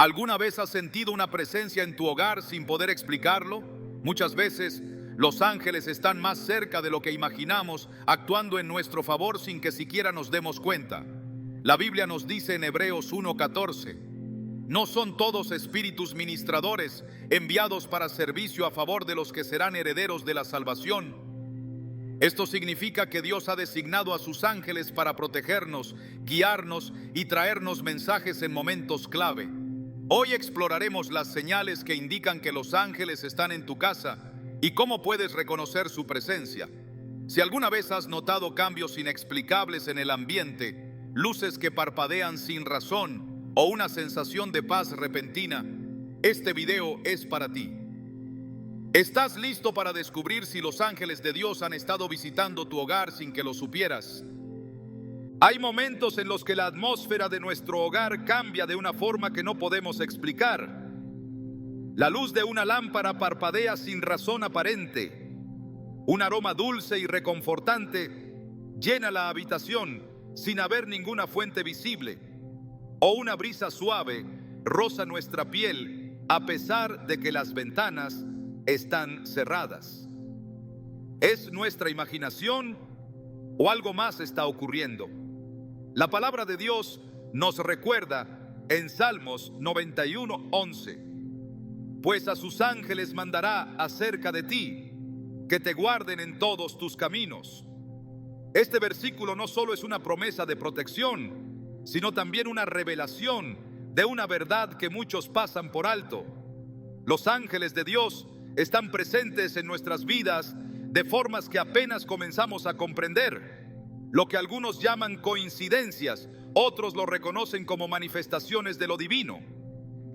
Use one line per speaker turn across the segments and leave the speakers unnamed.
¿Alguna vez has sentido una presencia en tu hogar sin poder explicarlo? Muchas veces los ángeles están más cerca de lo que imaginamos, actuando en nuestro favor sin que siquiera nos demos cuenta. La Biblia nos dice en Hebreos 1:14, no son todos espíritus ministradores enviados para servicio a favor de los que serán herederos de la salvación. Esto significa que Dios ha designado a sus ángeles para protegernos, guiarnos y traernos mensajes en momentos clave. Hoy exploraremos las señales que indican que los ángeles están en tu casa y cómo puedes reconocer su presencia. Si alguna vez has notado cambios inexplicables en el ambiente, luces que parpadean sin razón o una sensación de paz repentina, este video es para ti. ¿Estás listo para descubrir si los ángeles de Dios han estado visitando tu hogar sin que lo supieras? Hay momentos en los que la atmósfera de nuestro hogar cambia de una forma que no podemos explicar. La luz de una lámpara parpadea sin razón aparente. Un aroma dulce y reconfortante llena la habitación sin haber ninguna fuente visible. O una brisa suave roza nuestra piel a pesar de que las ventanas están cerradas. ¿Es nuestra imaginación o algo más está ocurriendo? La palabra de Dios nos recuerda en Salmos 91:11, pues a sus ángeles mandará acerca de ti, que te guarden en todos tus caminos. Este versículo no solo es una promesa de protección, sino también una revelación de una verdad que muchos pasan por alto. Los ángeles de Dios están presentes en nuestras vidas de formas que apenas comenzamos a comprender. Lo que algunos llaman coincidencias, otros lo reconocen como manifestaciones de lo divino.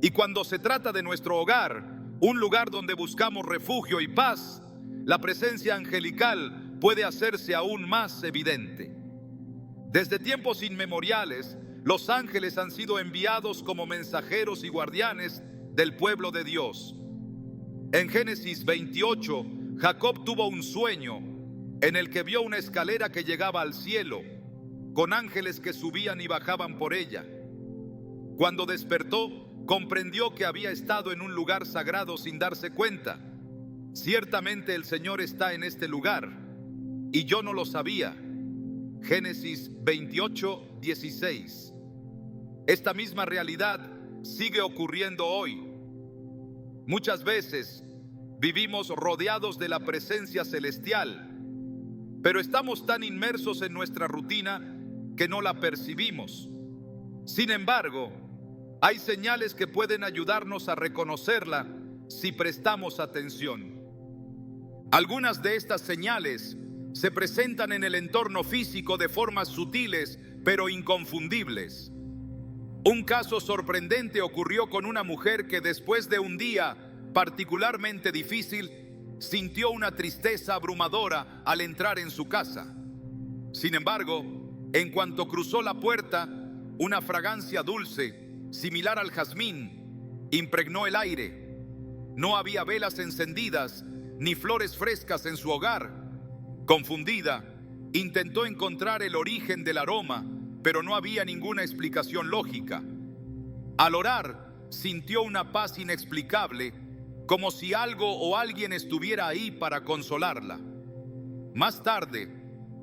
Y cuando se trata de nuestro hogar, un lugar donde buscamos refugio y paz, la presencia angelical puede hacerse aún más evidente. Desde tiempos inmemoriales, los ángeles han sido enviados como mensajeros y guardianes del pueblo de Dios. En Génesis 28, Jacob tuvo un sueño en el que vio una escalera que llegaba al cielo, con ángeles que subían y bajaban por ella. Cuando despertó, comprendió que había estado en un lugar sagrado sin darse cuenta. Ciertamente el Señor está en este lugar, y yo no lo sabía. Génesis 28:16. Esta misma realidad sigue ocurriendo hoy. Muchas veces vivimos rodeados de la presencia celestial, pero estamos tan inmersos en nuestra rutina que no la percibimos. Sin embargo, hay señales que pueden ayudarnos a reconocerla si prestamos atención. Algunas de estas señales se presentan en el entorno físico de formas sutiles pero inconfundibles. Un caso sorprendente ocurrió con una mujer que después de un día particularmente difícil sintió una tristeza abrumadora al entrar en su casa. Sin embargo, en cuanto cruzó la puerta, una fragancia dulce, similar al jazmín, impregnó el aire. No había velas encendidas ni flores frescas en su hogar. Confundida, intentó encontrar el origen del aroma, pero no había ninguna explicación lógica. Al orar, sintió una paz inexplicable, como si algo o alguien estuviera ahí para consolarla. Más tarde,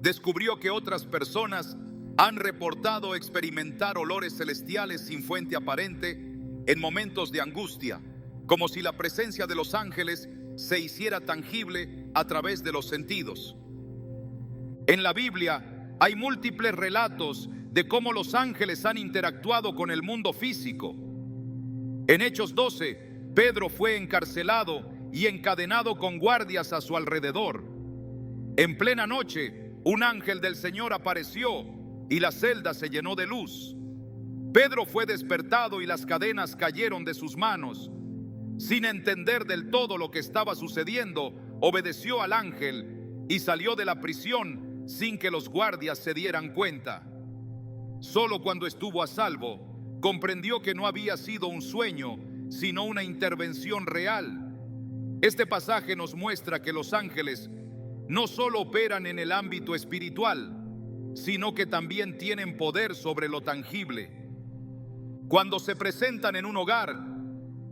descubrió que otras personas han reportado experimentar olores celestiales sin fuente aparente en momentos de angustia, como si la presencia de los ángeles se hiciera tangible a través de los sentidos. En la Biblia hay múltiples relatos de cómo los ángeles han interactuado con el mundo físico. En Hechos 12, Pedro fue encarcelado y encadenado con guardias a su alrededor. En plena noche, un ángel del Señor apareció y la celda se llenó de luz. Pedro fue despertado y las cadenas cayeron de sus manos. Sin entender del todo lo que estaba sucediendo, obedeció al ángel y salió de la prisión sin que los guardias se dieran cuenta. Solo cuando estuvo a salvo, comprendió que no había sido un sueño, sino una intervención real. Este pasaje nos muestra que los ángeles no solo operan en el ámbito espiritual, sino que también tienen poder sobre lo tangible. Cuando se presentan en un hogar,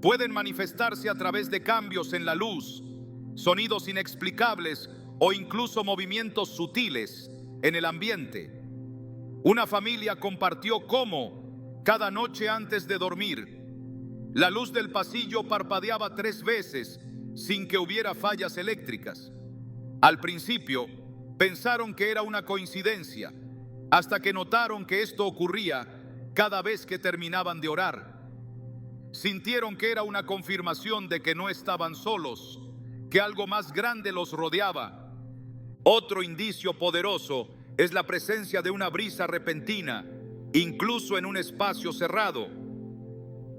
pueden manifestarse a través de cambios en la luz, sonidos inexplicables o incluso movimientos sutiles en el ambiente. Una familia compartió cómo, cada noche antes de dormir, la luz del pasillo parpadeaba 3 veces sin que hubiera fallas eléctricas. Al principio, pensaron que era una coincidencia, hasta que notaron que esto ocurría cada vez que terminaban de orar. Sintieron que era una confirmación de que no estaban solos, que algo más grande los rodeaba. Otro indicio poderoso es la presencia de una brisa repentina, incluso en un espacio cerrado.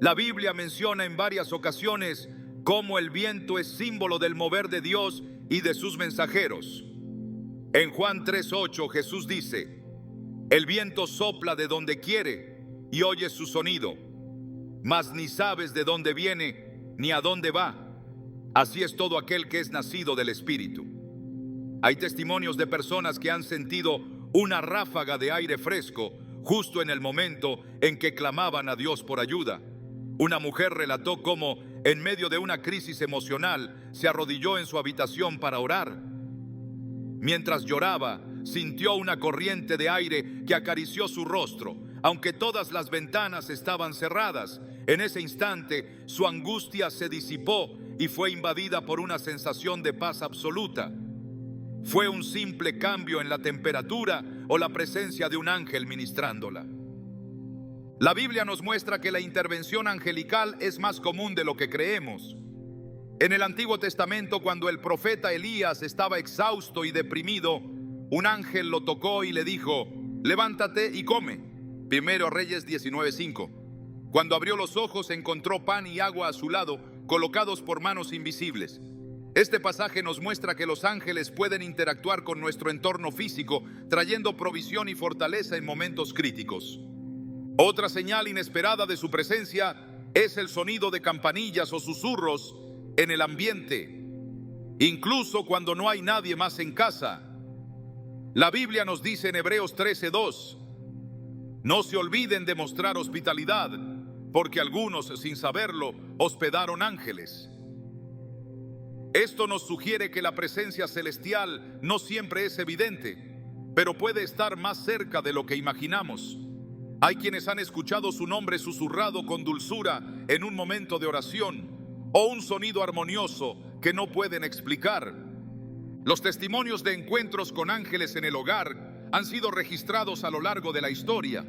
La Biblia menciona en varias ocasiones cómo el viento es símbolo del mover de Dios y de sus mensajeros. En Juan 3:8 Jesús dice: el viento sopla de donde quiere y oyes su sonido, mas ni sabes de dónde viene ni a dónde va. Así es todo aquel que es nacido del Espíritu. Hay testimonios de personas que han sentido una ráfaga de aire fresco justo en el momento en que clamaban a Dios por ayuda. Una mujer relató cómo, en medio de una crisis emocional, se arrodilló en su habitación para orar. Mientras lloraba, sintió una corriente de aire que acarició su rostro, aunque todas las ventanas estaban cerradas. En ese instante, su angustia se disipó y fue invadida por una sensación de paz absoluta. ¿Fue un simple cambio en la temperatura o la presencia de un ángel ministrándola? La Biblia nos muestra que la intervención angelical es más común de lo que creemos. En el Antiguo Testamento, cuando el profeta Elías estaba exhausto y deprimido, un ángel lo tocó y le dijo: levántate y come. Primero Reyes 19:5. Cuando abrió los ojos, encontró pan y agua a su lado, colocados por manos invisibles. Este pasaje nos muestra que los ángeles pueden interactuar con nuestro entorno físico, trayendo provisión y fortaleza en momentos críticos. Otra señal inesperada de su presencia es el sonido de campanillas o susurros en el ambiente, incluso cuando no hay nadie más en casa. La Biblia nos dice en Hebreos 13:2: no se olviden de mostrar hospitalidad, porque algunos, sin saberlo, hospedaron ángeles. Esto nos sugiere que la presencia celestial no siempre es evidente, pero puede estar más cerca de lo que imaginamos. Hay quienes han escuchado su nombre susurrado con dulzura en un momento de oración, o un sonido armonioso que no pueden explicar. Los testimonios de encuentros con ángeles en el hogar han sido registrados a lo largo de la historia.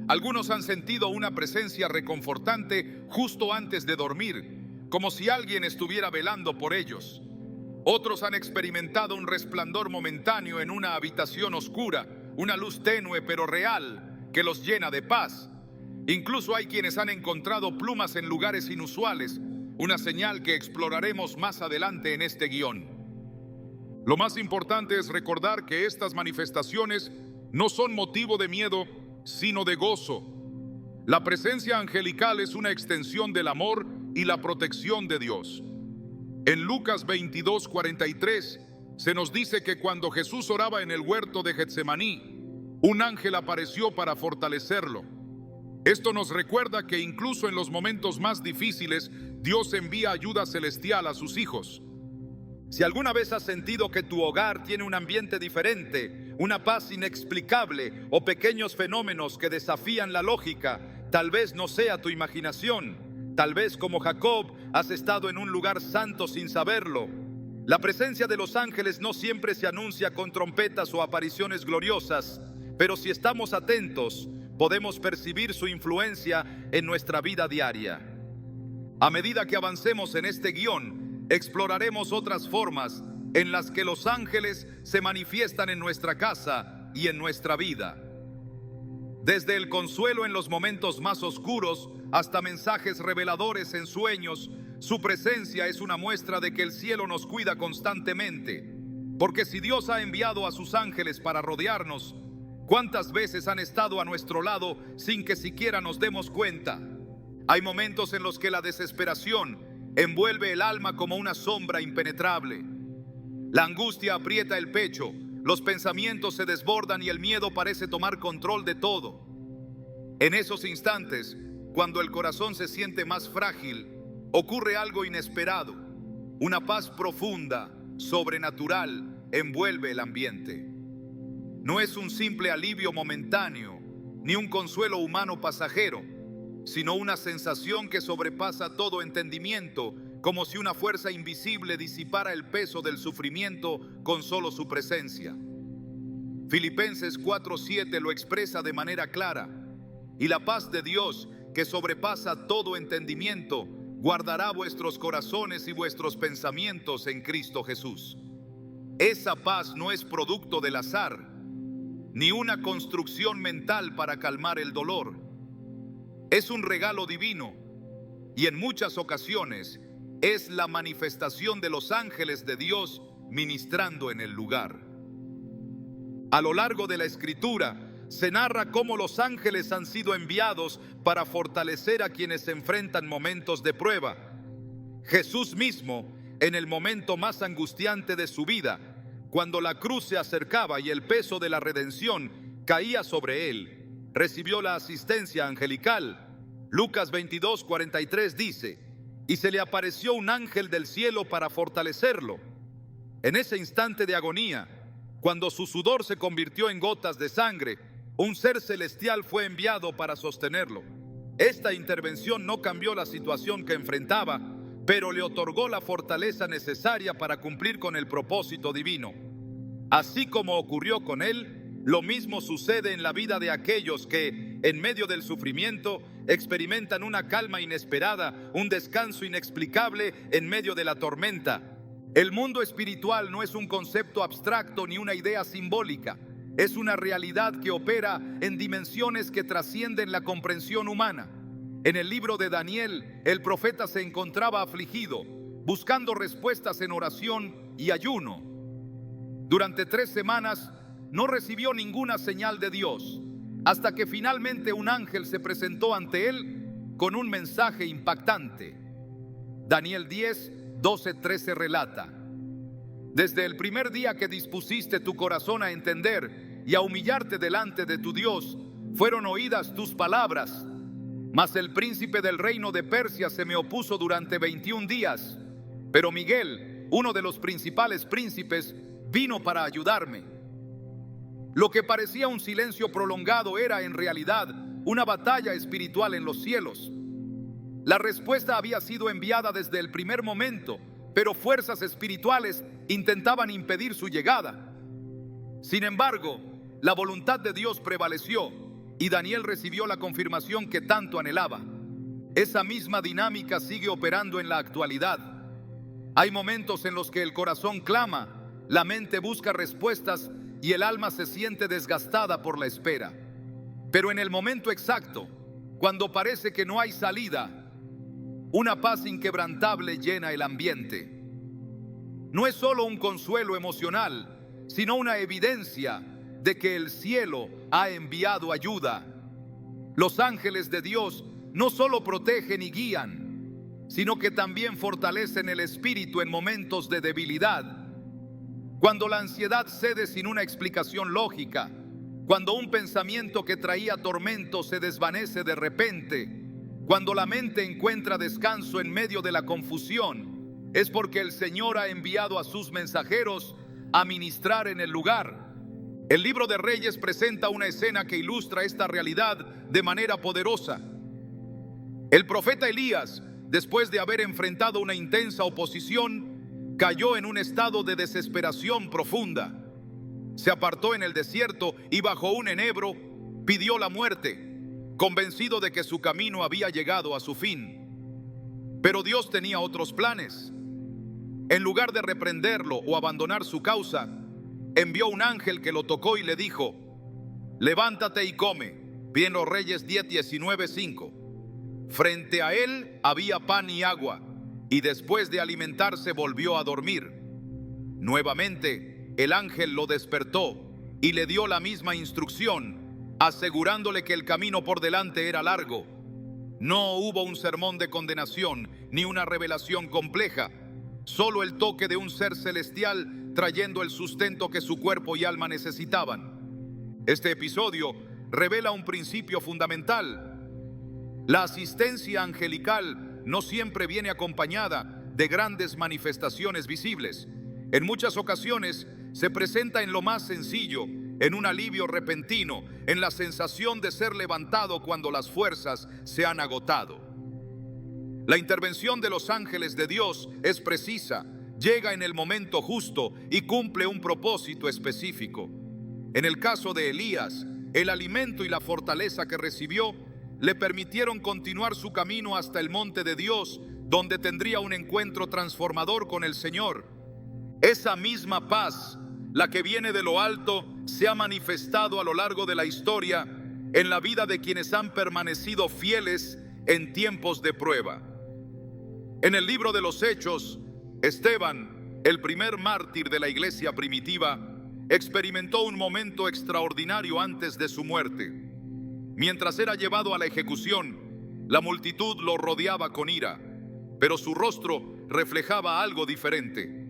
Algunos han sentido una presencia reconfortante justo antes de dormir, como si alguien estuviera velando por ellos. Otros han experimentado un resplandor momentáneo en una habitación oscura, una luz tenue pero real que los llena de paz. Incluso hay quienes han encontrado plumas en lugares inusuales, una señal que exploraremos más adelante en este guión. Lo más importante es recordar que estas manifestaciones no son motivo de miedo, sino de gozo. La presencia angelical es una extensión del amor y la protección de Dios. En Lucas 22:43 se nos dice que cuando Jesús oraba en el huerto de Getsemaní, un ángel apareció para fortalecerlo. Esto nos recuerda que incluso en los momentos más difíciles, Dios envía ayuda celestial a sus hijos. Si alguna vez has sentido que tu hogar tiene un ambiente diferente, una paz inexplicable o pequeños fenómenos que desafían la lógica, tal vez no sea tu imaginación. Tal vez, como Jacob, has estado en un lugar santo sin saberlo. La presencia de los ángeles no siempre se anuncia con trompetas o apariciones gloriosas, pero si estamos atentos, podemos percibir su influencia en nuestra vida diaria. A medida que avancemos en este guión, exploraremos otras formas en las que los ángeles se manifiestan en nuestra casa y en nuestra vida. Desde el consuelo en los momentos más oscuros hasta mensajes reveladores en sueños, su presencia es una muestra de que el cielo nos cuida constantemente. Porque si Dios ha enviado a sus ángeles para rodearnos, ¿cuántas veces han estado a nuestro lado sin que siquiera nos demos cuenta? Hay momentos en los que la desesperación envuelve el alma como una sombra impenetrable. La angustia aprieta el pecho, los pensamientos se desbordan y el miedo parece tomar control de todo. En esos instantes, cuando el corazón se siente más frágil, ocurre algo inesperado. Una paz profunda, sobrenatural, envuelve el ambiente. No es un simple alivio momentáneo, ni un consuelo humano pasajero, sino una sensación que sobrepasa todo entendimiento, como si una fuerza invisible disipara el peso del sufrimiento con solo su presencia. Filipenses 4:7 lo expresa de manera clara: y la paz de Dios, que sobrepasa todo entendimiento, guardará vuestros corazones y vuestros pensamientos en Cristo Jesús. Esa paz no es producto del azar, ni una construcción mental para calmar el dolor. Es un regalo divino y en muchas ocasiones es la manifestación de los ángeles de Dios ministrando en el lugar. A lo largo de la Escritura se narra cómo los ángeles han sido enviados para fortalecer a quienes se enfrentan momentos de prueba. Jesús mismo, en el momento más angustiante de su vida, cuando la cruz se acercaba y el peso de la redención caía sobre él, recibió la asistencia angelical. Lucas 22:43 dice: y se le apareció un ángel del cielo para fortalecerlo. En ese instante de agonía, cuando su sudor se convirtió en gotas de sangre, un ser celestial fue enviado para sostenerlo. Esta intervención no cambió la situación que enfrentaba, pero le otorgó la fortaleza necesaria para cumplir con el propósito divino. Así como ocurrió con él, lo mismo sucede en la vida de aquellos que, en medio del sufrimiento, experimentan una calma inesperada, un descanso inexplicable en medio de la tormenta. El mundo espiritual no es un concepto abstracto ni una idea simbólica. Es una realidad que opera en dimensiones que trascienden la comprensión humana. En el libro de Daniel, el profeta se encontraba afligido, buscando respuestas en oración y ayuno. Durante 3 semanas no recibió ninguna señal de Dios, hasta que finalmente un ángel se presentó ante él con un mensaje impactante. Daniel 10:12-13 relata: desde el primer día que dispusiste tu corazón a entender y a humillarte delante de tu Dios, fueron oídas tus palabras. Mas el príncipe del reino de Persia se me opuso durante 21 días. Pero Miguel, uno de los principales príncipes, vino para ayudarme. Lo que parecía un silencio prolongado era en realidad una batalla espiritual en los cielos. La respuesta había sido enviada desde el primer momento, pero fuerzas espirituales intentaban impedir su llegada. Sin embargo, la voluntad de Dios prevaleció y Daniel recibió la confirmación que tanto anhelaba. Esa misma dinámica sigue operando en la actualidad. Hay momentos en los que el corazón clama, la mente busca respuestas y el alma se siente desgastada por la espera. Pero en el momento exacto, cuando parece que no hay salida, una paz inquebrantable llena el ambiente. No es solo un consuelo emocional, sino una evidencia de que el cielo ha enviado ayuda. Los ángeles de Dios no solo protegen y guían, sino que también fortalecen el espíritu en momentos de debilidad. Cuando la ansiedad cede sin una explicación lógica, cuando un pensamiento que traía tormento se desvanece de repente, cuando la mente encuentra descanso en medio de la confusión, es porque el Señor ha enviado a sus mensajeros a ministrar en el lugar. El libro de Reyes presenta una escena que ilustra esta realidad de manera poderosa. El profeta Elías, después de haber enfrentado una intensa oposición, cayó en un estado de desesperación profunda. Se apartó en el desierto y bajo un enebro pidió la muerte, convencido de que su camino había llegado a su fin. Pero Dios tenía otros planes. En lugar de reprenderlo o abandonar su causa, envió un ángel que lo tocó y le dijo: levántate y come. Bien, los Reyes 10:19-5. Frente a él había pan y agua, y después de alimentarse volvió a dormir. Nuevamente el ángel lo despertó y le dio la misma instrucción, asegurándole que el camino por delante era largo. No hubo un sermón de condenación ni una revelación compleja, solo el toque de un ser celestial trayendo el sustento que su cuerpo y alma necesitaban. Este episodio revela un principio fundamental. La asistencia angelical no siempre viene acompañada de grandes manifestaciones visibles. En muchas ocasiones se presenta en lo más sencillo, en un alivio repentino, en la sensación de ser levantado cuando las fuerzas se han agotado. La intervención de los ángeles de Dios es precisa, llega en el momento justo y cumple un propósito específico. En el caso de Elías, el alimento y la fortaleza que recibió le permitieron continuar su camino hasta el monte de Dios, donde tendría un encuentro transformador con el Señor. Esa misma paz, la que viene de lo alto, se ha manifestado a lo largo de la historia en la vida de quienes han permanecido fieles en tiempos de prueba. En el libro de los Hechos, Esteban, el primer mártir de la iglesia primitiva, experimentó un momento extraordinario antes de su muerte. Mientras era llevado a la ejecución, la multitud lo rodeaba con ira, pero su rostro reflejaba algo diferente.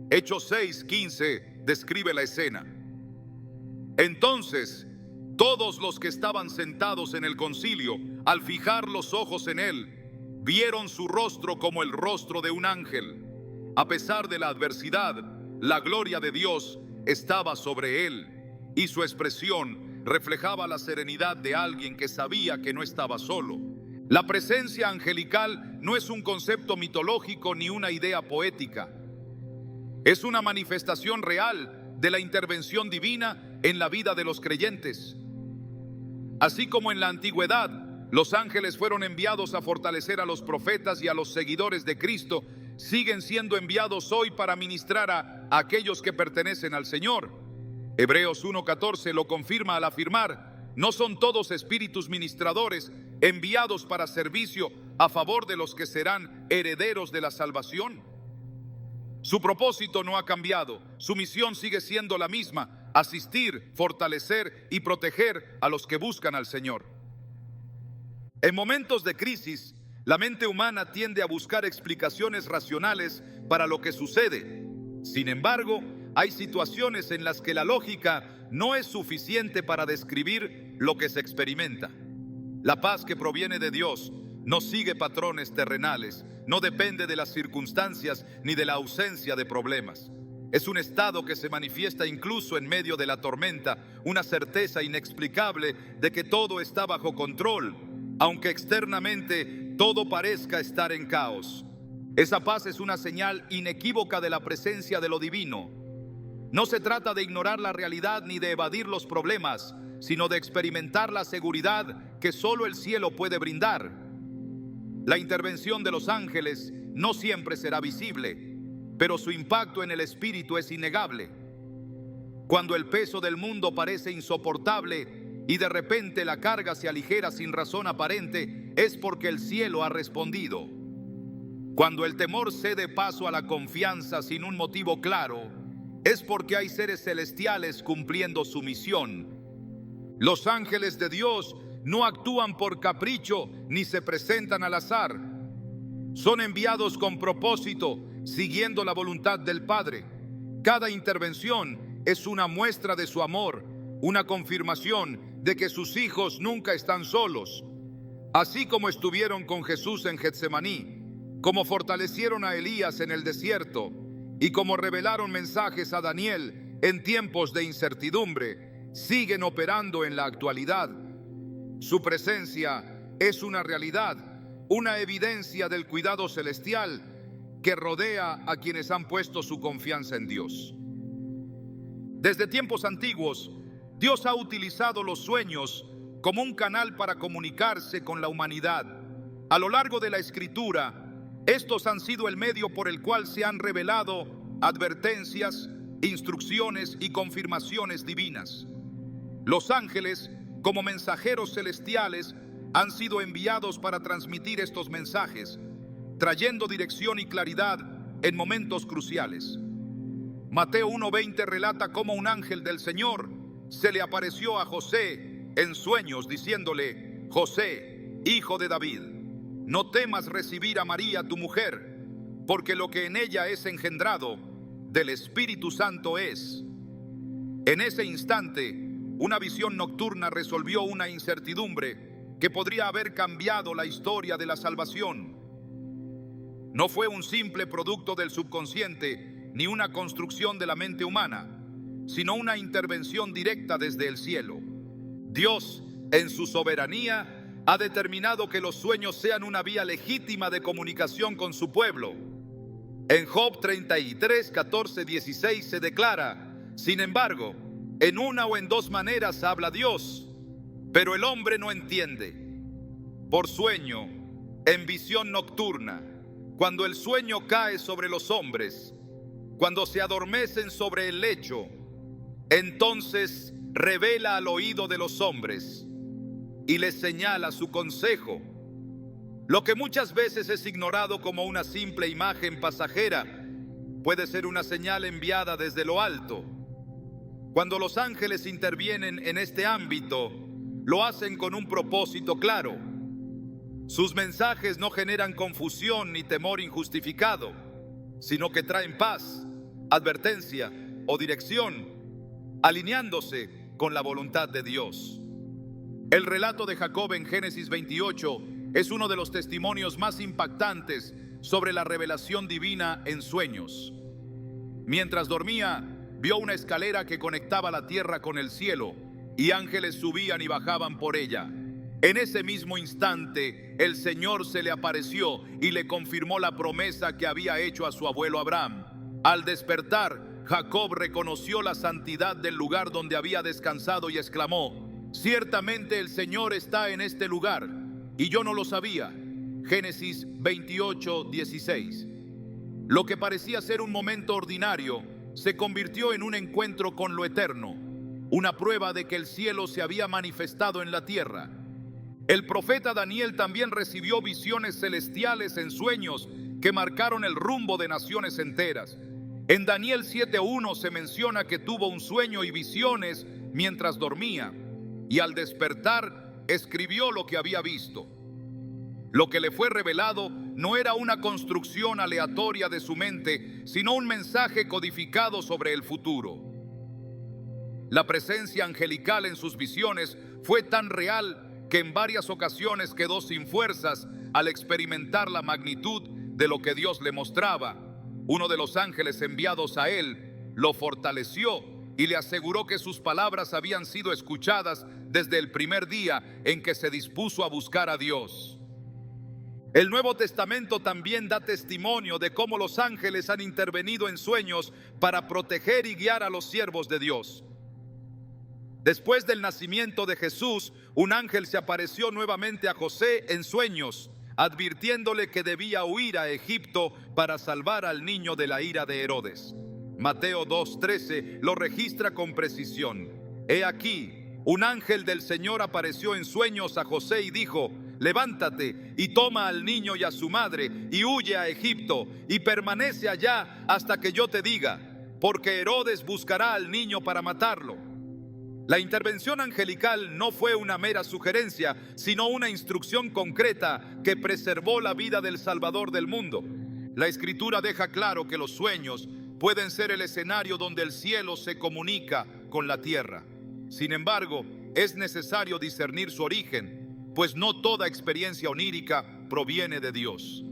Hechos 6:15 describe la escena. Entonces, todos los que estaban sentados en el concilio, al fijar los ojos en él, vieron su rostro como el rostro de un ángel. A pesar de la adversidad, la gloria de Dios estaba sobre él, y su expresión reflejaba la serenidad de alguien que sabía que no estaba solo. La presencia angelical no es un concepto mitológico ni una idea poética. Es una manifestación real de la intervención divina en la vida de los creyentes. Así como en la antigüedad, los ángeles fueron enviados a fortalecer a los profetas y a los seguidores de Cristo, siguen siendo enviados hoy para ministrar a aquellos que pertenecen al Señor. Hebreos 1:14 lo confirma al afirmar: no son todos espíritus ministradores enviados para servicio a favor de los que serán herederos de la salvación. Su propósito no ha cambiado, su misión sigue siendo la misma: asistir, fortalecer y proteger a los que buscan al Señor. En momentos de crisis, la mente humana tiende a buscar explicaciones racionales para lo que sucede. Sin embargo, hay situaciones en las que la lógica no es suficiente para describir lo que se experimenta. La paz que proviene de Dios no sigue patrones terrenales, no depende de las circunstancias ni de la ausencia de problemas. Es un estado que se manifiesta incluso en medio de la tormenta, una certeza inexplicable de que todo está bajo control, aunque externamente todo parezca estar en caos. Esa paz es una señal inequívoca de la presencia de lo divino. No se trata de ignorar la realidad ni de evadir los problemas, sino de experimentar la seguridad que solo el cielo puede brindar. La intervención de los ángeles no siempre será visible, pero su impacto en el espíritu es innegable. Cuando el peso del mundo parece insoportable y de repente la carga se aligera sin razón aparente, es porque el cielo ha respondido. Cuando el temor cede paso a la confianza sin un motivo claro, es porque hay seres celestiales cumpliendo su misión. Los ángeles de Dios no actúan por capricho ni se presentan al azar. Son enviados con propósito, siguiendo la voluntad del Padre. Cada intervención es una muestra de su amor, una confirmación de que sus hijos nunca están solos. Así como estuvieron con Jesús en Getsemaní, como fortalecieron a Elías en el desierto y como revelaron mensajes a Daniel en tiempos de incertidumbre, siguen operando en la actualidad. Su presencia es una realidad, una evidencia del cuidado celestial que rodea a quienes han puesto su confianza en Dios. Desde tiempos antiguos, Dios ha utilizado los sueños como un canal para comunicarse con la humanidad. A lo largo de la Escritura, estos han sido el medio por el cual se han revelado advertencias, instrucciones y confirmaciones divinas. Los ángeles, como mensajeros celestiales, han sido enviados para transmitir estos mensajes, trayendo dirección y claridad en momentos cruciales. Mateo 1:20 relata cómo un ángel del Señor se le apareció a José en sueños diciéndole: José, hijo de David, no temas recibir a María tu mujer, porque lo que en ella es engendrado del Espíritu Santo es. En ese instante, una visión nocturna resolvió una incertidumbre que podría haber cambiado la historia de la salvación. No fue un simple producto del subconsciente ni una construcción de la mente humana, sino una intervención directa desde el cielo. Dios, en su soberanía, ha determinado que los sueños sean una vía legítima de comunicación con su pueblo. En Job 33, 14, 16 se declara: sin embargo, en una o en dos maneras habla Dios, pero el hombre no entiende. Por sueño, en visión nocturna, cuando el sueño cae sobre los hombres, cuando se adormecen sobre el lecho, entonces revela al oído de los hombres y les señala su consejo. Lo que muchas veces es ignorado como una simple imagen pasajera, puede ser una señal enviada desde lo alto. Cuando los ángeles intervienen en este ámbito, lo hacen con un propósito claro. Sus mensajes no generan confusión ni temor injustificado, sino que traen paz, advertencia o dirección, alineándose con la voluntad de Dios. El relato de Jacob en Génesis 28 es uno de los testimonios más impactantes sobre la revelación divina en sueños. Mientras dormía, vio una escalera que conectaba la tierra con el cielo, y ángeles subían y bajaban por ella. En ese mismo instante, el Señor se le apareció y le confirmó la promesa que había hecho a su abuelo Abraham. Al despertar, Jacob reconoció la santidad del lugar donde había descansado y exclamó: ciertamente el Señor está en este lugar, y yo no lo sabía. Génesis 28, 16. Lo que parecía ser un momento ordinario se convirtió en un encuentro con lo eterno, una prueba de que el cielo se había manifestado en la tierra. El profeta Daniel también recibió visiones celestiales en sueños que marcaron el rumbo de naciones enteras. En Daniel 7:1 se menciona que tuvo un sueño y visiones mientras dormía, y al despertar escribió lo que había visto. Lo que le fue revelado no era una construcción aleatoria de su mente, sino un mensaje codificado sobre el futuro. La presencia angelical en sus visiones fue tan real que en varias ocasiones quedó sin fuerzas al experimentar la magnitud de lo que Dios le mostraba. Uno de los ángeles enviados a él lo fortaleció y le aseguró que sus palabras habían sido escuchadas desde el primer día en que se dispuso a buscar a Dios. El Nuevo Testamento también da testimonio de cómo los ángeles han intervenido en sueños para proteger y guiar a los siervos de Dios. Después del nacimiento de Jesús, un ángel se apareció nuevamente a José en sueños, advirtiéndole que debía huir a Egipto para salvar al niño de la ira de Herodes. Mateo 2:13 lo registra con precisión. He aquí, un ángel del Señor apareció en sueños a José y dijo: levántate y toma al niño y a su madre y huye a Egipto y permanece allá hasta que yo te diga, porque Herodes buscará al niño para matarlo. La intervención angelical no fue una mera sugerencia, sino una instrucción concreta que preservó la vida del Salvador del mundo. La Escritura deja claro que los sueños pueden ser el escenario donde el cielo se comunica con la tierra. Sin embargo, es necesario discernir su origen, pues no toda experiencia onírica proviene de Dios.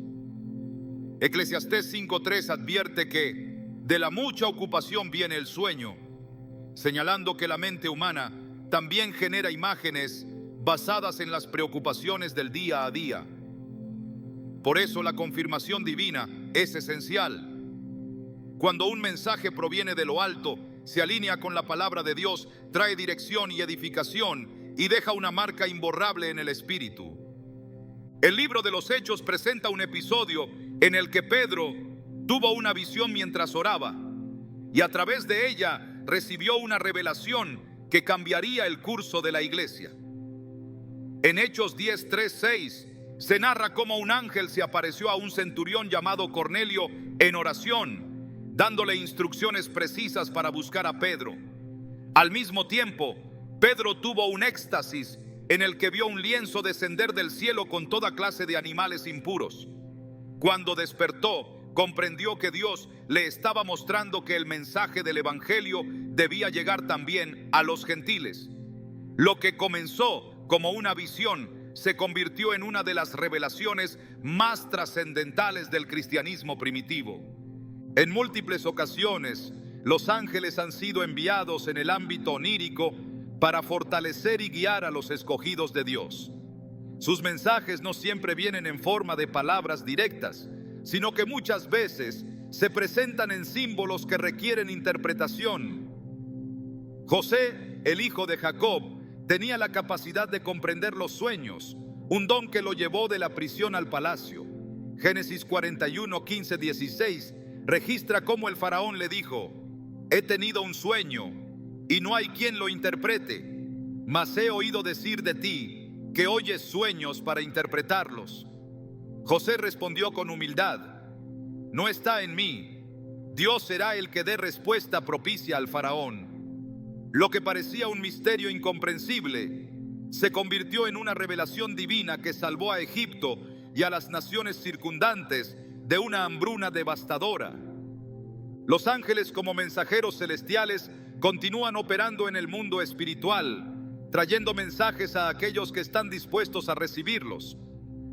Eclesiastés 5:3 advierte que de la mucha ocupación viene el sueño, señalando que la mente humana también genera imágenes basadas en las preocupaciones del día a día. Por eso la confirmación divina es esencial. Cuando un mensaje proviene de lo alto, se alinea con la palabra de Dios, trae dirección y edificación y deja una marca imborrable en el espíritu. El libro de los Hechos presenta un episodio en el que Pedro tuvo una visión mientras oraba y a través de ella recibió una revelación que cambiaría el curso de la iglesia. En Hechos 10:3-6 se narra cómo un ángel se apareció a un centurión llamado Cornelio en oración, dándole instrucciones precisas para buscar a Pedro. Al mismo tiempo, Pedro tuvo un éxtasis en el que vio un lienzo descender del cielo con toda clase de animales impuros. Cuando despertó, comprendió que Dios le estaba mostrando que el mensaje del evangelio debía llegar también a los gentiles. Lo que comenzó como una visión se convirtió en una de las revelaciones más trascendentales del cristianismo primitivo. En múltiples ocasiones, los ángeles han sido enviados en el ámbito onírico para fortalecer y guiar a los escogidos de Dios. Sus mensajes no siempre vienen en forma de palabras directas, sino que muchas veces se presentan en símbolos que requieren interpretación. José, el hijo de Jacob, tenía la capacidad de comprender los sueños, un don que lo llevó de la prisión al palacio. Génesis 41, 15, 16 registra cómo el faraón le dijo: he tenido un sueño y no hay quien lo interprete, mas he oído decir de ti que oyes sueños para interpretarlos. José respondió con humildad: no está en mí, Dios será el que dé respuesta propicia al faraón. Lo que parecía un misterio incomprensible se convirtió en una revelación divina que salvó a Egipto y a las naciones circundantes de una hambruna devastadora. Los ángeles, como mensajeros celestiales, continúan operando en el mundo espiritual, trayendo mensajes a aquellos que están dispuestos a recibirlos.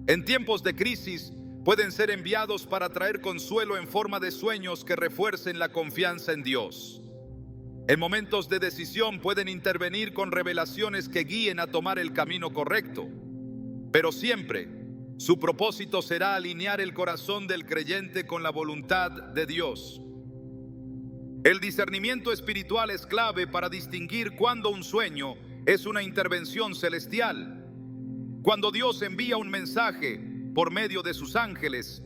En tiempos de crisis, pueden ser enviados para traer consuelo en forma de sueños que refuercen la confianza en Dios. En momentos de decisión pueden intervenir con revelaciones que guíen a tomar el camino correcto. Pero siempre, su propósito será alinear el corazón del creyente con la voluntad de Dios. El discernimiento espiritual es clave para distinguir cuándo un sueño es una intervención celestial. Cuando Dios envía un mensaje por medio de sus ángeles,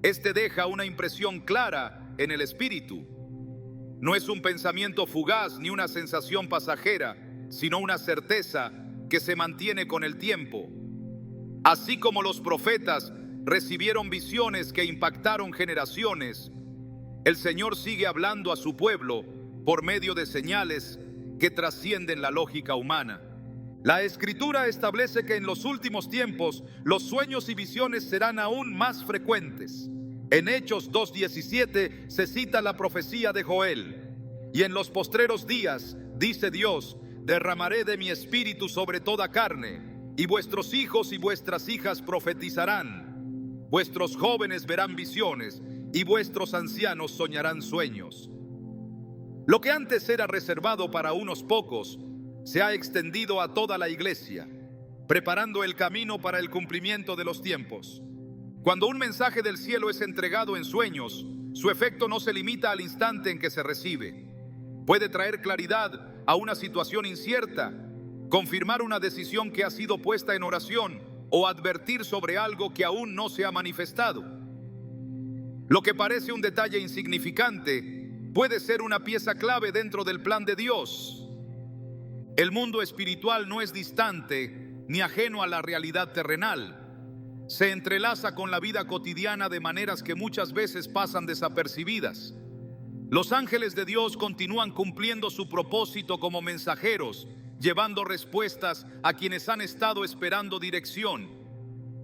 este deja una impresión clara en el espíritu. No es un pensamiento fugaz ni una sensación pasajera, sino una certeza que se mantiene con el tiempo. Así como los profetas recibieron visiones que impactaron generaciones, el Señor sigue hablando a su pueblo por medio de señales que trascienden la lógica humana. La Escritura establece que en los últimos tiempos los sueños y visiones serán aún más frecuentes. En Hechos 2:17 se cita la profecía de Joel: y en los postreros días, dice Dios, derramaré de mi espíritu sobre toda carne, y vuestros hijos y vuestras hijas profetizarán, vuestros jóvenes verán visiones, y vuestros ancianos soñarán sueños. Lo que antes era reservado para unos pocos se ha extendido a toda la iglesia, preparando el camino para el cumplimiento de los tiempos. Cuando un mensaje del cielo es entregado en sueños, su efecto no se limita al instante en que se recibe. Puede traer claridad a una situación incierta, confirmar una decisión que ha sido puesta en oración o advertir sobre algo que aún no se ha manifestado. Lo que parece un detalle insignificante puede ser una pieza clave dentro del plan de Dios. El mundo espiritual no es distante ni ajeno a la realidad terrenal. Se entrelaza con la vida cotidiana de maneras que muchas veces pasan desapercibidas. Los ángeles de Dios continúan cumpliendo su propósito como mensajeros, llevando respuestas a quienes han estado esperando dirección.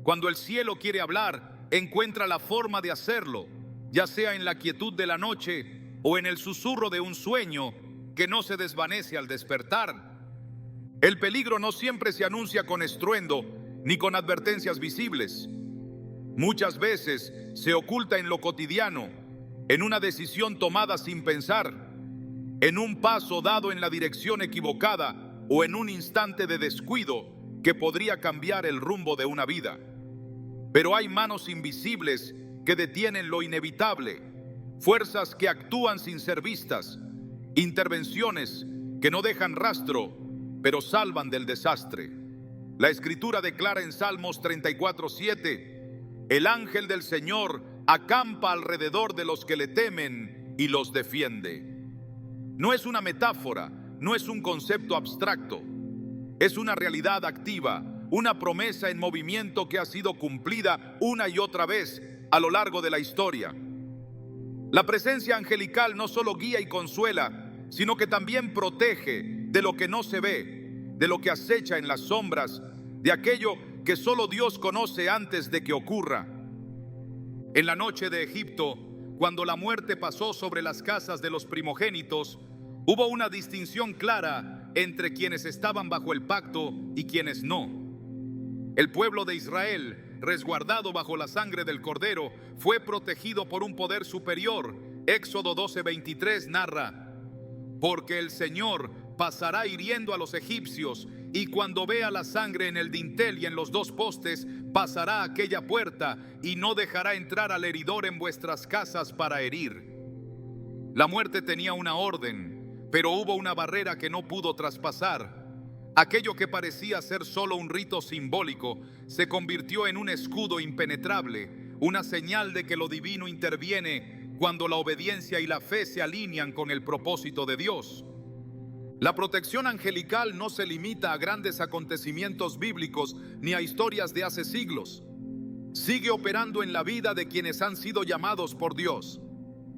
Cuando el cielo quiere hablar, encuentra la forma de hacerlo, ya sea en la quietud de la noche o en el susurro de un sueño que no se desvanece al despertar. El peligro no siempre se anuncia con estruendo ni con advertencias visibles. Muchas veces se oculta en lo cotidiano, en una decisión tomada sin pensar, en un paso dado en la dirección equivocada o en un instante de descuido que podría cambiar el rumbo de una vida. Pero hay manos invisibles que detienen lo inevitable, fuerzas que actúan sin ser vistas, intervenciones que no dejan rastro, pero salvan del desastre. La Escritura declara en Salmos 34:7: el ángel del Señor acampa alrededor de los que le temen y los defiende. No es una metáfora, no es un concepto abstracto, es una realidad activa, una promesa en movimiento que ha sido cumplida una y otra vez a lo largo de la historia. La presencia angelical no solo guía y consuela, sino que también protege de lo que no se ve, de lo que acecha en las sombras, de aquello que solo Dios conoce antes de que ocurra. En la noche de Egipto, cuando la muerte pasó sobre las casas de los primogénitos, hubo una distinción clara entre quienes estaban bajo el pacto y quienes no. El pueblo de Israel, resguardado bajo la sangre del Cordero, fue protegido por un poder superior. Éxodo 12:23 narra: porque el Señor pasará hiriendo a los egipcios, y cuando vea la sangre en el dintel y en los dos postes, pasará aquella puerta y no dejará entrar al heridor en vuestras casas para herir. La muerte tenía una orden, pero hubo una barrera que no pudo traspasar. Aquello que parecía ser solo un rito simbólico se convirtió en un escudo impenetrable, una señal de que lo divino interviene cuando la obediencia y la fe se alinean con el propósito de Dios. La protección angelical no se limita a grandes acontecimientos bíblicos ni a historias de hace siglos. Sigue operando en la vida de quienes han sido llamados por Dios.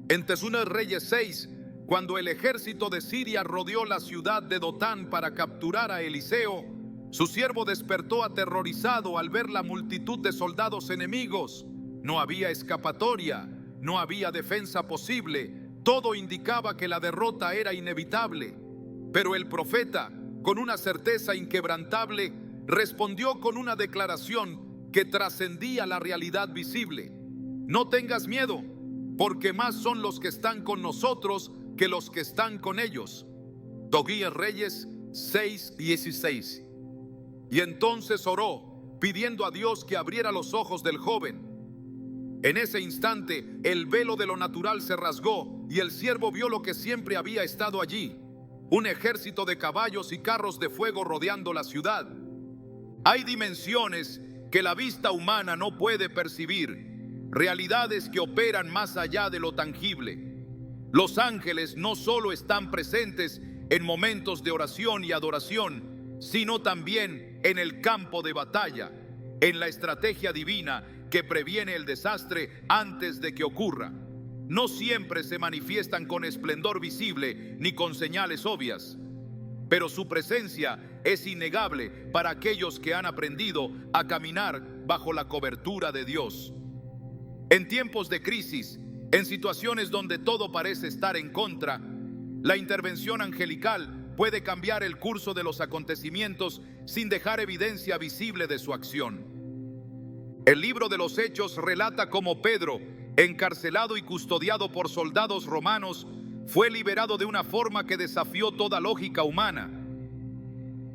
En Tesunes Reyes 6, cuando el ejército de Siria rodeó la ciudad de Dotán para capturar a Eliseo, su siervo despertó aterrorizado al ver la multitud de soldados enemigos. No había escapatoria, no había defensa posible, todo indicaba que la derrota era inevitable. Pero el profeta, con una certeza inquebrantable, respondió con una declaración que trascendía la realidad visible: no tengas miedo, porque más son los que están con nosotros que los que están con ellos. Tobías Reyes 6:16. Y entonces oró, pidiendo a Dios que abriera los ojos del joven. En ese instante, el velo de lo natural se rasgó y el siervo vio lo que siempre había estado allí: un ejército de caballos y carros de fuego rodeando la ciudad. Hay dimensiones que la vista humana no puede percibir, realidades que operan más allá de lo tangible. Los ángeles no solo están presentes en momentos de oración y adoración, sino también en el campo de batalla, en la estrategia divina que previene el desastre antes de que ocurra. No siempre se manifiestan con esplendor visible ni con señales obvias, pero su presencia es innegable para aquellos que han aprendido a caminar bajo la cobertura de Dios. En tiempos de crisis, en situaciones donde todo parece estar en contra, la intervención angelical puede cambiar el curso de los acontecimientos sin dejar evidencia visible de su acción. El libro de los Hechos relata cómo Pedro, encarcelado y custodiado por soldados romanos, fue liberado de una forma que desafió toda lógica humana.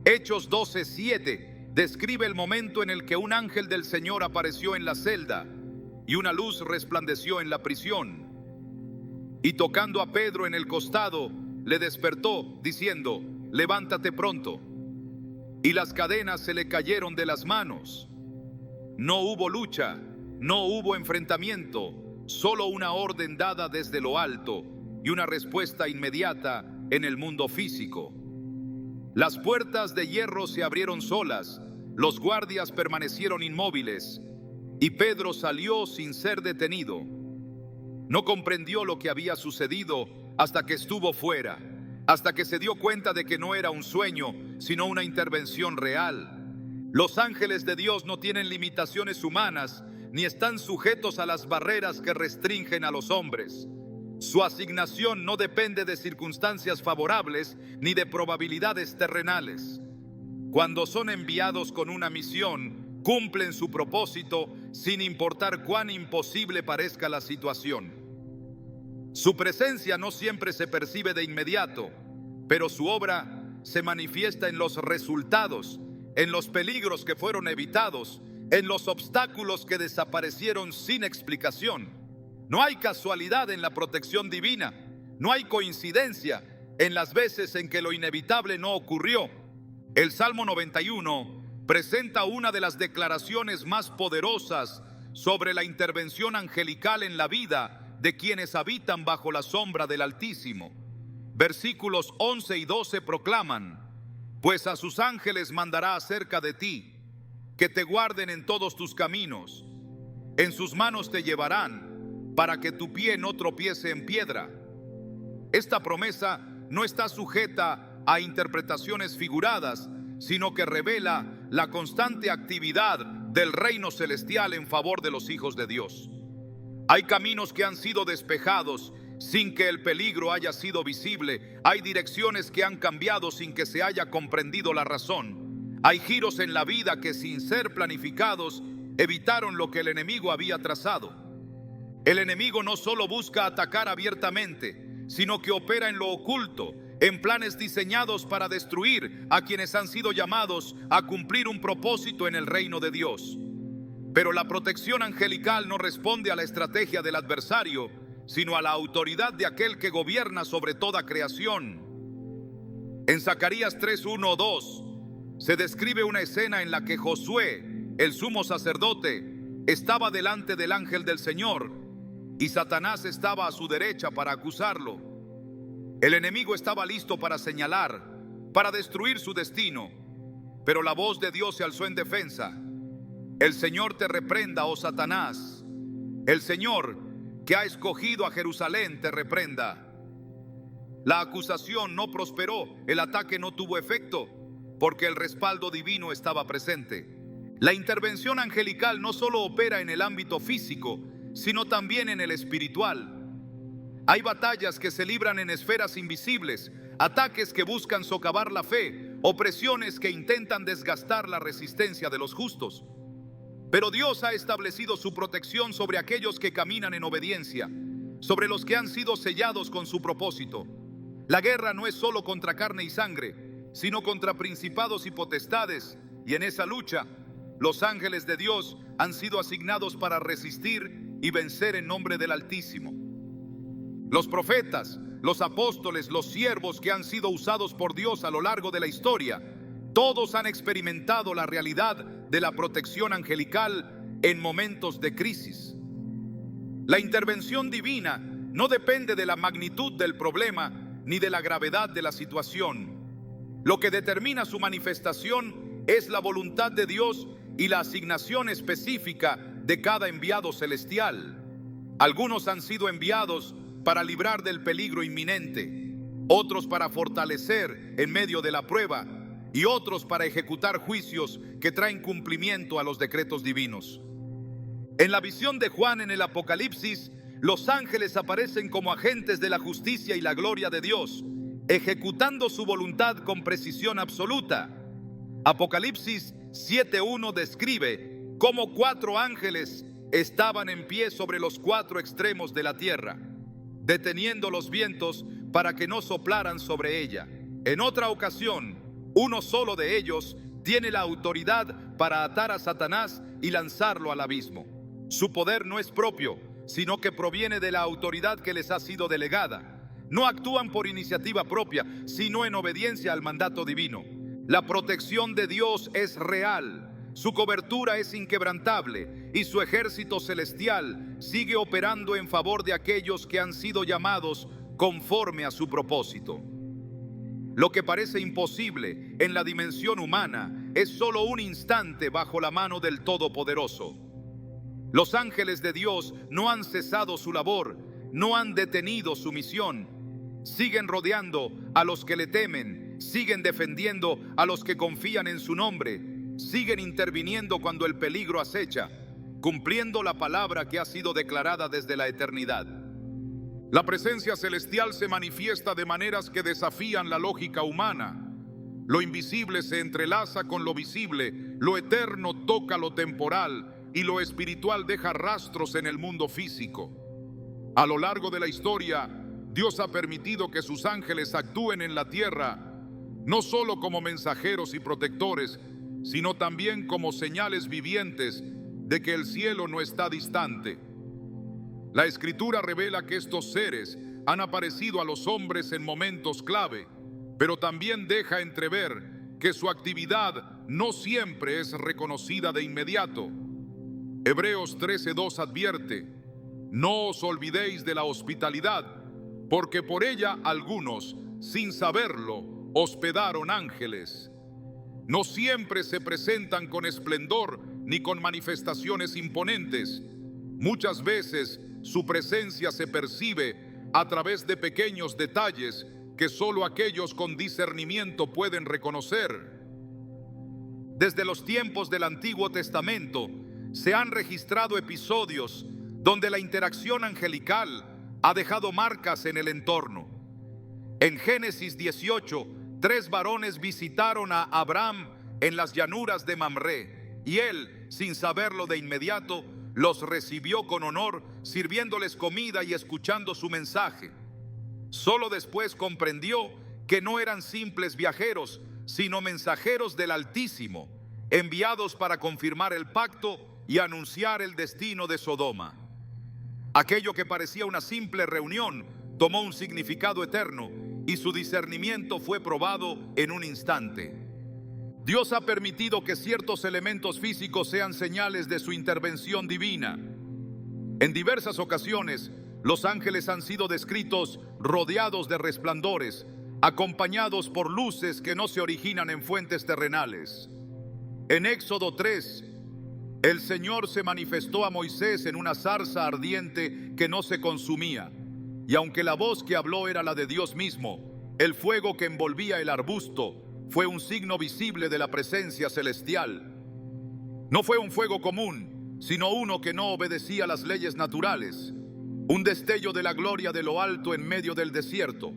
Hechos 12:7 describe el momento en el que un ángel del Señor apareció en la celda y una luz resplandeció en la prisión. Y tocando a Pedro en el costado, le despertó, diciendo: levántate pronto. Y las cadenas se le cayeron de las manos. No hubo lucha, no hubo enfrentamiento, solo una orden dada desde lo alto y una respuesta inmediata en el mundo físico. Las puertas de hierro se abrieron solas, los guardias permanecieron inmóviles y Pedro salió sin ser detenido. No comprendió lo que había sucedido hasta que estuvo fuera, hasta que se dio cuenta de que no era un sueño, sino una intervención real. Los ángeles de Dios no tienen limitaciones humanas, ni están sujetos a las barreras que restringen a los hombres. Su asignación no depende de circunstancias favorables ni de probabilidades terrenales. Cuando son enviados con una misión, cumplen su propósito sin importar cuán imposible parezca la situación. Su presencia no siempre se percibe de inmediato, pero su obra se manifiesta en los resultados, en los peligros que fueron evitados, en los obstáculos que desaparecieron sin explicación. No hay casualidad en la protección divina, no hay coincidencia en las veces en que lo inevitable no ocurrió. El Salmo 91 presenta una de las declaraciones más poderosas sobre la intervención angelical en la vida de quienes habitan bajo la sombra del Altísimo. Versículos 11 y 12 proclaman: pues a sus ángeles mandará acerca de ti, que te guarden en todos tus caminos. En sus manos te llevarán, para que tu pie no tropiece en piedra. Esta promesa no está sujeta a interpretaciones figuradas, sino que revela la constante actividad del reino celestial en favor de los hijos de Dios. Hay caminos que han sido despejados sin que el peligro haya sido visible. Hay direcciones que han cambiado sin que se haya comprendido la razón. Hay giros en la vida que, sin ser planificados, evitaron lo que el enemigo había trazado. El enemigo no solo busca atacar abiertamente, sino que opera en lo oculto, en planes diseñados para destruir a quienes han sido llamados a cumplir un propósito en el reino de Dios. Pero la protección angelical no responde a la estrategia del adversario, sino a la autoridad de aquel que gobierna sobre toda creación. En Zacarías 3:1-2 se describe una escena en la que Josué, el sumo sacerdote, estaba delante del ángel del Señor y Satanás estaba a su derecha para acusarlo. El enemigo estaba listo para señalar, para destruir su destino, pero la voz de Dios se alzó en defensa. El Señor te reprenda, oh Satanás. El Señor, que ha escogido a Jerusalén, te reprenda. La acusación no prosperó, el ataque no tuvo efecto, porque el respaldo divino estaba presente. La intervención angelical no solo opera en el ámbito físico, sino también en el espiritual. Hay batallas que se libran en esferas invisibles, ataques que buscan socavar la fe, opresiones que intentan desgastar la resistencia de los justos. Pero Dios ha establecido su protección sobre aquellos que caminan en obediencia, sobre los que han sido sellados con su propósito. La guerra no es solo contra carne y sangre, sino contra principados y potestades, y en esa lucha, los ángeles de Dios han sido asignados para resistir y vencer en nombre del Altísimo. Los profetas, los apóstoles, los siervos que han sido usados por Dios a lo largo de la historia, todos han experimentado la realidad de la protección angelical en momentos de crisis. La intervención divina no depende de la magnitud del problema ni de la gravedad de la situación. Lo que determina su manifestación es la voluntad de Dios y la asignación específica de cada enviado celestial. Algunos han sido enviados para librar del peligro inminente, otros para fortalecer en medio de la prueba, y otros para ejecutar juicios que traen cumplimiento a los decretos divinos. En la visión de Juan en el Apocalipsis, los ángeles aparecen como agentes de la justicia y la gloria de Dios, ejecutando su voluntad con precisión absoluta. Apocalipsis 7:1 describe cómo 4 ángeles estaban en pie sobre los 4 extremos de la tierra, deteniendo los vientos para que no soplaran sobre ella. En otra ocasión, uno solo de ellos tiene la autoridad para atar a Satanás y lanzarlo al abismo. Su poder no es propio, sino que proviene de la autoridad que les ha sido delegada. No actúan por iniciativa propia, sino en obediencia al mandato divino. La protección de Dios es real, su cobertura es inquebrantable y su ejército celestial sigue operando en favor de aquellos que han sido llamados conforme a su propósito. Lo que parece imposible en la dimensión humana es solo un instante bajo la mano del Todopoderoso. Los ángeles de Dios no han cesado su labor, no han detenido su misión. Siguen rodeando a los que le temen, siguen defendiendo a los que confían en su nombre, siguen interviniendo cuando el peligro acecha, cumpliendo la palabra que ha sido declarada desde la eternidad. La presencia celestial se manifiesta de maneras que desafían la lógica humana. Lo invisible se entrelaza con lo visible, lo eterno toca lo temporal y lo espiritual deja rastros en el mundo físico. A lo largo de la historia, Dios ha permitido que sus ángeles actúen en la tierra, no solo como mensajeros y protectores, sino también como señales vivientes de que el cielo no está distante. La Escritura revela que estos seres han aparecido a los hombres en momentos clave, pero también deja entrever que su actividad no siempre es reconocida de inmediato. Hebreos 13:2 advierte: no os olvidéis de la hospitalidad, porque por ella algunos, sin saberlo, hospedaron ángeles. No siempre se presentan con esplendor ni con manifestaciones imponentes. Muchas veces su presencia se percibe a través de pequeños detalles que solo aquellos con discernimiento pueden reconocer. Desde los tiempos del Antiguo Testamento se han registrado episodios donde la interacción angelical ha dejado marcas en el entorno. En Génesis 18, 3 varones visitaron a Abraham en las llanuras de Mamré, y él, sin saberlo de inmediato, los recibió con honor, sirviéndoles comida y escuchando su mensaje. Solo después comprendió que no eran simples viajeros, sino mensajeros del Altísimo, enviados para confirmar el pacto y anunciar el destino de Sodoma. Aquello que parecía una simple reunión tomó un significado eterno y su discernimiento fue probado en un instante. Dios ha permitido que ciertos elementos físicos sean señales de su intervención divina. En diversas ocasiones, los ángeles han sido descritos rodeados de resplandores, acompañados por luces que no se originan en fuentes terrenales. En Éxodo 3, el Señor se manifestó a Moisés en una zarza ardiente que no se consumía, y aunque la voz que habló era la de Dios mismo, el fuego que envolvía el arbusto fue un signo visible de la presencia celestial. No fue un fuego común, sino uno que no obedecía las leyes naturales, un destello de la gloria de lo alto en medio del desierto.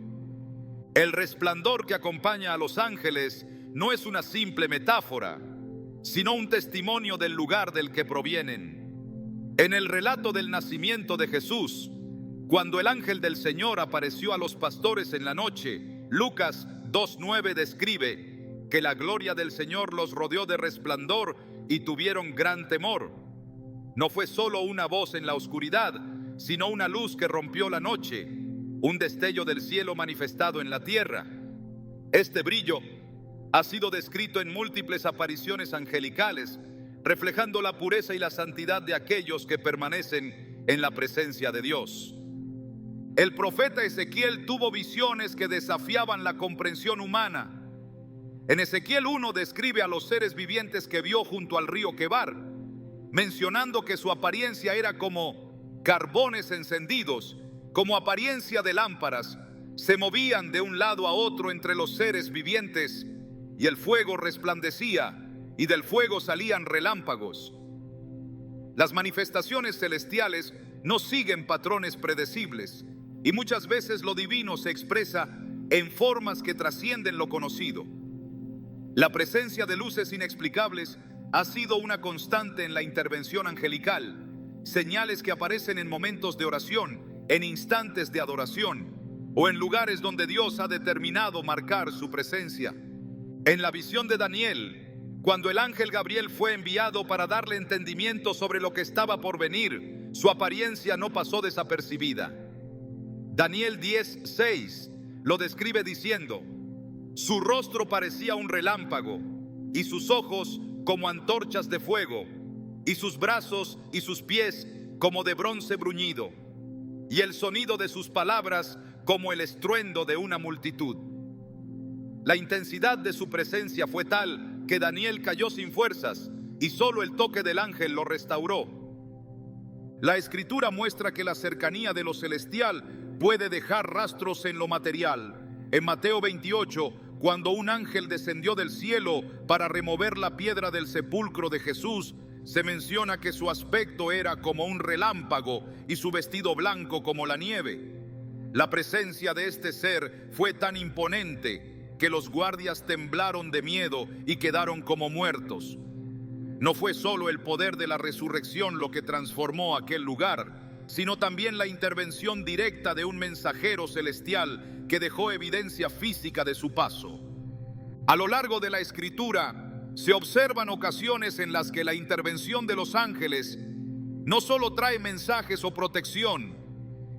El resplandor que acompaña a los ángeles no es una simple metáfora, sino un testimonio del lugar del que provienen. En el relato del nacimiento de Jesús, cuando el ángel del Señor apareció a los pastores en la noche, Lucas 2:9 describe que la gloria del Señor los rodeó de resplandor y tuvieron gran temor. No fue solo una voz en la oscuridad, sino una luz que rompió la noche, un destello del cielo manifestado en la tierra. Este brillo ha sido descrito en múltiples apariciones angelicales, reflejando la pureza y la santidad de aquellos que permanecen en la presencia de Dios. El profeta Ezequiel tuvo visiones que desafiaban la comprensión humana. En Ezequiel 1 describe a los seres vivientes que vio junto al río Quebar, mencionando que su apariencia era como carbones encendidos, como apariencia de lámparas, se movían de un lado a otro entre los seres vivientes, y el fuego resplandecía, y del fuego salían relámpagos. Las manifestaciones celestiales no siguen patrones predecibles, y muchas veces lo divino se expresa en formas que trascienden lo conocido. La presencia de luces inexplicables ha sido una constante en la intervención angelical, señales que aparecen en momentos de oración, en instantes de adoración, o en lugares donde Dios ha determinado marcar su presencia. En la visión de Daniel, cuando el ángel Gabriel fue enviado para darle entendimiento sobre lo que estaba por venir, su apariencia no pasó desapercibida. Daniel 10:6 lo describe diciendo: su rostro parecía un relámpago, y sus ojos como antorchas de fuego, y sus brazos y sus pies como de bronce bruñido, y el sonido de sus palabras como el estruendo de una multitud. La intensidad de su presencia fue tal que Daniel cayó sin fuerzas, y solo el toque del ángel lo restauró. La Escritura muestra que la cercanía de lo celestial puede dejar rastros en lo material. En Mateo 28, cuando un ángel descendió del cielo para remover la piedra del sepulcro de Jesús, se menciona que su aspecto era como un relámpago y su vestido blanco como la nieve. La presencia de este ser fue tan imponente que los guardias temblaron de miedo y quedaron como muertos. No fue solo el poder de la resurrección lo que transformó aquel lugar, sino también la intervención directa de un mensajero celestial que dejó evidencia física de su paso. A lo largo de la Escritura se observan ocasiones en las que la intervención de los ángeles no solo trae mensajes o protección,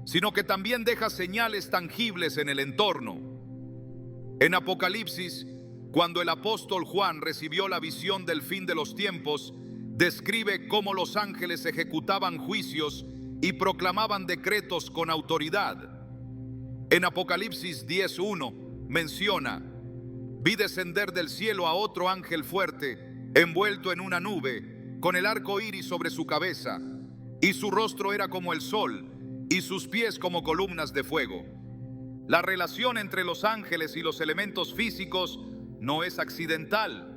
sino que también deja señales tangibles en el entorno. En Apocalipsis, cuando el apóstol Juan recibió la visión del fin de los tiempos, describe cómo los ángeles ejecutaban juicios y proclamaban decretos con autoridad. En Apocalipsis 10:1 menciona: vi descender del cielo a otro ángel fuerte, envuelto en una nube, con el arco iris sobre su cabeza, y su rostro era como el sol, y sus pies como columnas de fuego. La relación entre los ángeles y los elementos físicos no es accidental.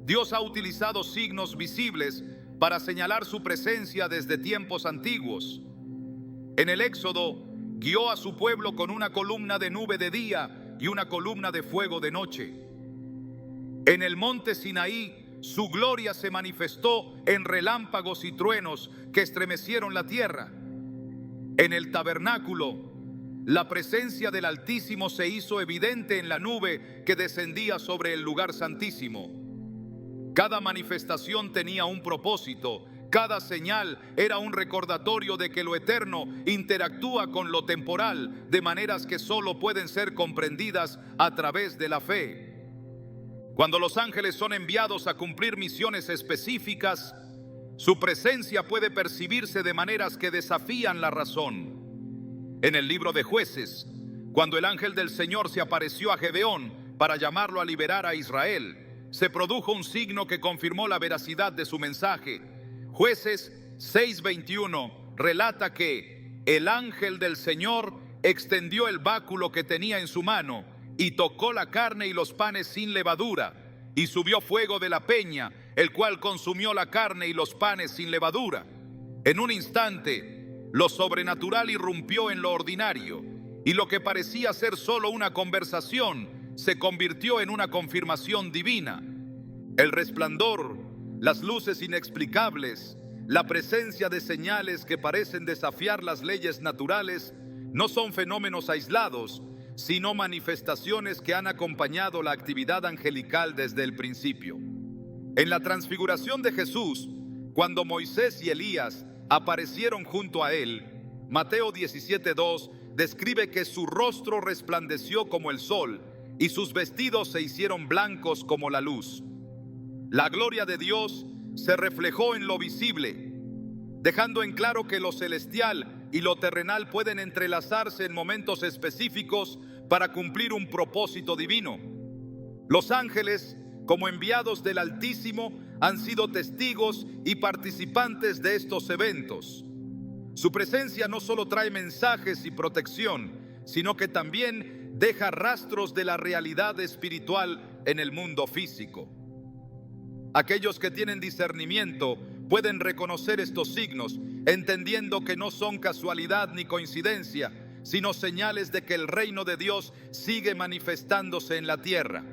Dios ha utilizado signos visibles para señalar su presencia desde tiempos antiguos. En el Éxodo, guió a su pueblo con una columna de nube de día y una columna de fuego de noche. En el monte Sinaí, su gloria se manifestó en relámpagos y truenos que estremecieron la tierra. En el tabernáculo, la presencia del Altísimo se hizo evidente en la nube que descendía sobre el lugar santísimo. Cada manifestación tenía un propósito. Cada señal era un recordatorio de que lo eterno interactúa con lo temporal de maneras que solo pueden ser comprendidas a través de la fe. Cuando los ángeles son enviados a cumplir misiones específicas, su presencia puede percibirse de maneras que desafían la razón. En el libro de Jueces, cuando el ángel del Señor se apareció a Gedeón para llamarlo a liberar a Israel, se produjo un signo que confirmó la veracidad de su mensaje. Jueces 6:21 relata que el ángel del Señor extendió el báculo que tenía en su mano y tocó la carne y los panes sin levadura, y subió fuego de la peña, el cual consumió la carne y los panes sin levadura. En un instante, lo sobrenatural irrumpió en lo ordinario, y lo que parecía ser solo una conversación se convirtió en una confirmación divina. El resplandor, las luces inexplicables, la presencia de señales que parecen desafiar las leyes naturales no son fenómenos aislados, sino manifestaciones que han acompañado la actividad angelical desde el principio. En la transfiguración de Jesús, cuando Moisés y Elías aparecieron junto a él, Mateo 17:2 describe que su rostro resplandeció como el sol y sus vestidos se hicieron blancos como la luz. La gloria de Dios se reflejó en lo visible, dejando en claro que lo celestial y lo terrenal pueden entrelazarse en momentos específicos para cumplir un propósito divino. Los ángeles, como enviados del Altísimo, han sido testigos y participantes de estos eventos. Su presencia no solo trae mensajes y protección, sino que también deja rastros de la realidad espiritual en el mundo físico. Aquellos que tienen discernimiento pueden reconocer estos signos, entendiendo que no son casualidad ni coincidencia, sino señales de que el reino de Dios sigue manifestándose en la tierra.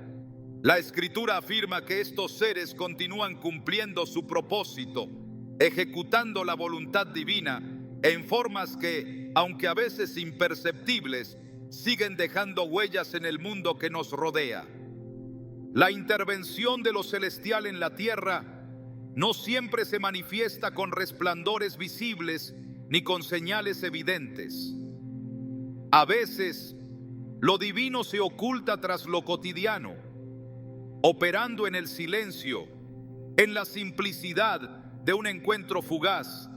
La Escritura afirma que estos seres continúan cumpliendo su propósito, ejecutando la voluntad divina en formas que, aunque a veces imperceptibles, siguen dejando huellas en el mundo que nos rodea. La intervención de lo celestial en la tierra no siempre se manifiesta con resplandores visibles ni con señales evidentes. A veces, lo divino se oculta tras lo cotidiano, operando en el silencio, en la simplicidad de un encuentro fugaz,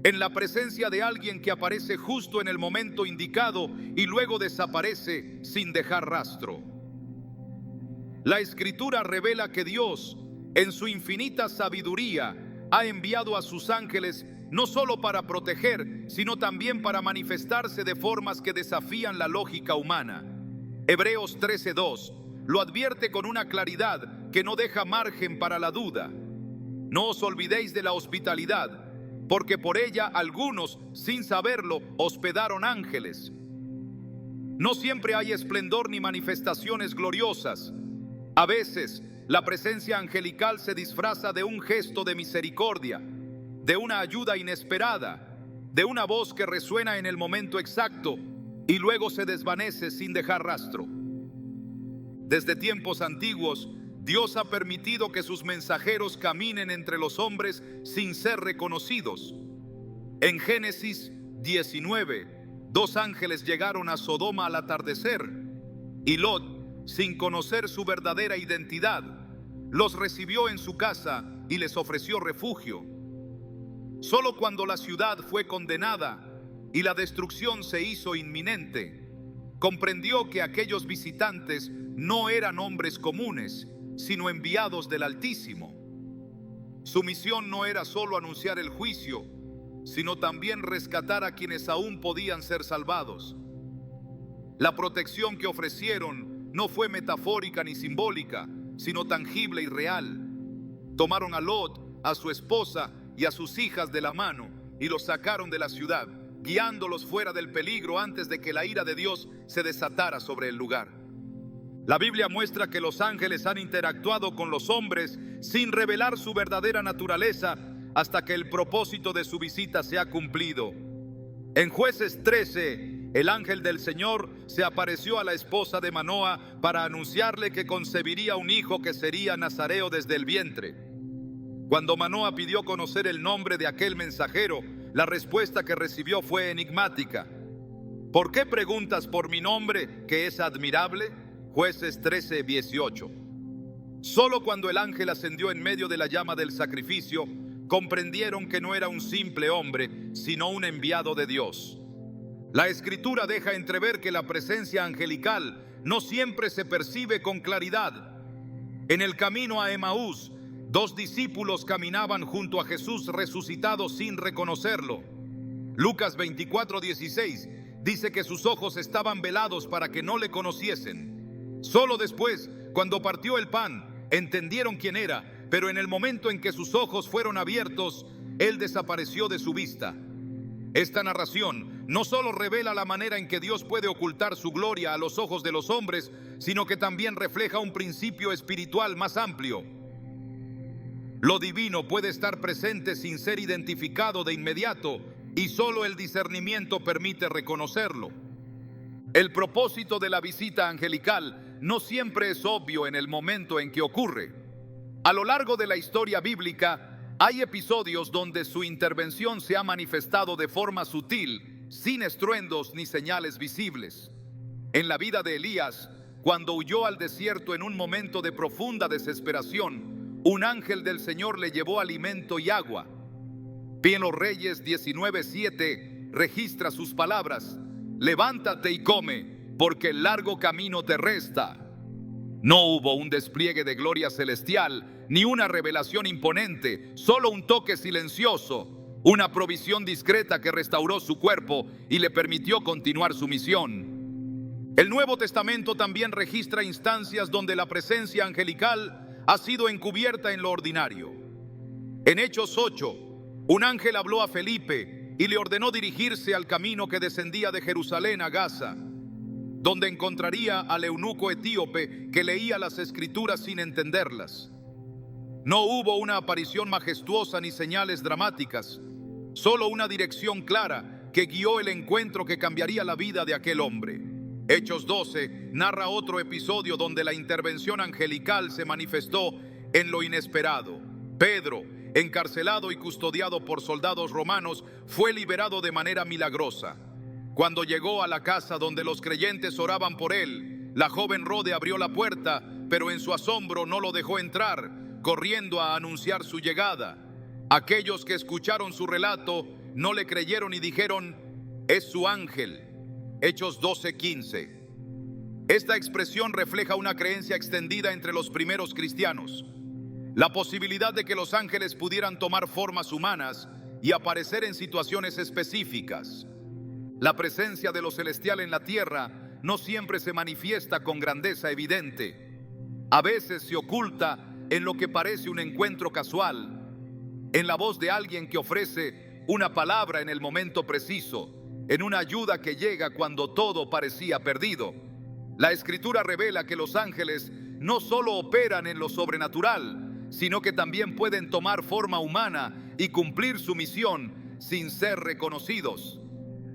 en la presencia de alguien que aparece justo en el momento indicado y luego desaparece sin dejar rastro. La Escritura revela que Dios, en su infinita sabiduría, ha enviado a sus ángeles no solo para proteger, sino también para manifestarse de formas que desafían la lógica humana. Hebreos 13:2 lo advierte con una claridad que no deja margen para la duda. No os olvidéis de la hospitalidad, porque por ella algunos, sin saberlo, hospedaron ángeles. No siempre hay esplendor ni manifestaciones gloriosas. A veces, la presencia angelical se disfraza de un gesto de misericordia, de una ayuda inesperada, de una voz que resuena en el momento exacto y luego se desvanece sin dejar rastro. Desde tiempos antiguos, Dios ha permitido que sus mensajeros caminen entre los hombres sin ser reconocidos. En Génesis 19, 2 ángeles llegaron a Sodoma al atardecer, y Lot, sin conocer su verdadera identidad, los recibió en su casa y les ofreció refugio. Solo cuando la ciudad fue condenada y la destrucción se hizo inminente, comprendió que aquellos visitantes no eran hombres comunes, sino enviados del Altísimo. Su misión no era solo anunciar el juicio, sino también rescatar a quienes aún podían ser salvados. La protección que ofrecieron no fue metafórica ni simbólica, sino tangible y real. Tomaron a Lot, a su esposa y a sus hijas de la mano y los sacaron de la ciudad, guiándolos fuera del peligro antes de que la ira de Dios se desatara sobre el lugar. La Biblia muestra que los ángeles han interactuado con los hombres sin revelar su verdadera naturaleza hasta que el propósito de su visita se ha cumplido. En Jueces 13, el ángel del Señor se apareció a la esposa de Manoa para anunciarle que concebiría un hijo que sería nazareo desde el vientre. Cuando Manoa pidió conocer el nombre de aquel mensajero, la respuesta que recibió fue enigmática. ¿Por qué preguntas por mi nombre, que es admirable? Jueces 13:18. Solo cuando el ángel ascendió en medio de la llama del sacrificio, comprendieron que no era un simple hombre, sino un enviado de Dios. La Escritura deja entrever que la presencia angelical no siempre se percibe con claridad. En el camino a Emaús, 2 discípulos caminaban junto a Jesús resucitado sin reconocerlo. Lucas 24:16 dice que sus ojos estaban velados para que no le conociesen. Solo después, cuando partió el pan, entendieron quién era, pero en el momento en que sus ojos fueron abiertos, él desapareció de su vista. Esta narración no solo revela la manera en que Dios puede ocultar su gloria a los ojos de los hombres, sino que también refleja un principio espiritual más amplio. Lo divino puede estar presente sin ser identificado de inmediato, y solo el discernimiento permite reconocerlo. El propósito de la visita angelical no siempre es obvio en el momento en que ocurre. A lo largo de la historia bíblica, hay episodios donde su intervención se ha manifestado de forma sutil, sin estruendos ni señales visibles. En la vida de Elías, cuando huyó al desierto en un momento de profunda desesperación, un ángel del Señor le llevó alimento y agua. En los Reyes 19:7 registra sus palabras: levántate y come, porque el largo camino te resta. No hubo un despliegue de gloria celestial, ni una revelación imponente, solo un toque silencioso, una provisión discreta que restauró su cuerpo y le permitió continuar su misión. El Nuevo Testamento también registra instancias donde la presencia angelical ha sido encubierta en lo ordinario. En Hechos 8, un ángel habló a Felipe y le ordenó dirigirse al camino que descendía de Jerusalén a Gaza, donde encontraría al eunuco etíope que leía las escrituras sin entenderlas. No hubo una aparición majestuosa ni señales dramáticas, solo una dirección clara que guió el encuentro que cambiaría la vida de aquel hombre. Hechos 12 narra otro episodio donde la intervención angelical se manifestó en lo inesperado. Pedro, encarcelado y custodiado por soldados romanos, fue liberado de manera milagrosa. Cuando llegó a la casa donde los creyentes oraban por él, la joven Rode abrió la puerta, pero en su asombro no lo dejó entrar, corriendo a anunciar su llegada. Aquellos que escucharon su relato no le creyeron y dijeron: es su ángel. Hechos 12:15. Esta expresión refleja una creencia extendida entre los primeros cristianos: la posibilidad de que los ángeles pudieran tomar formas humanas y aparecer en situaciones específicas. La presencia de lo celestial en la tierra no siempre se manifiesta con grandeza evidente. A veces se oculta en lo que parece un encuentro casual, en la voz de alguien que ofrece una palabra en el momento preciso, en una ayuda que llega cuando todo parecía perdido. La Escritura revela que los ángeles no solo operan en lo sobrenatural, sino que también pueden tomar forma humana y cumplir su misión sin ser reconocidos.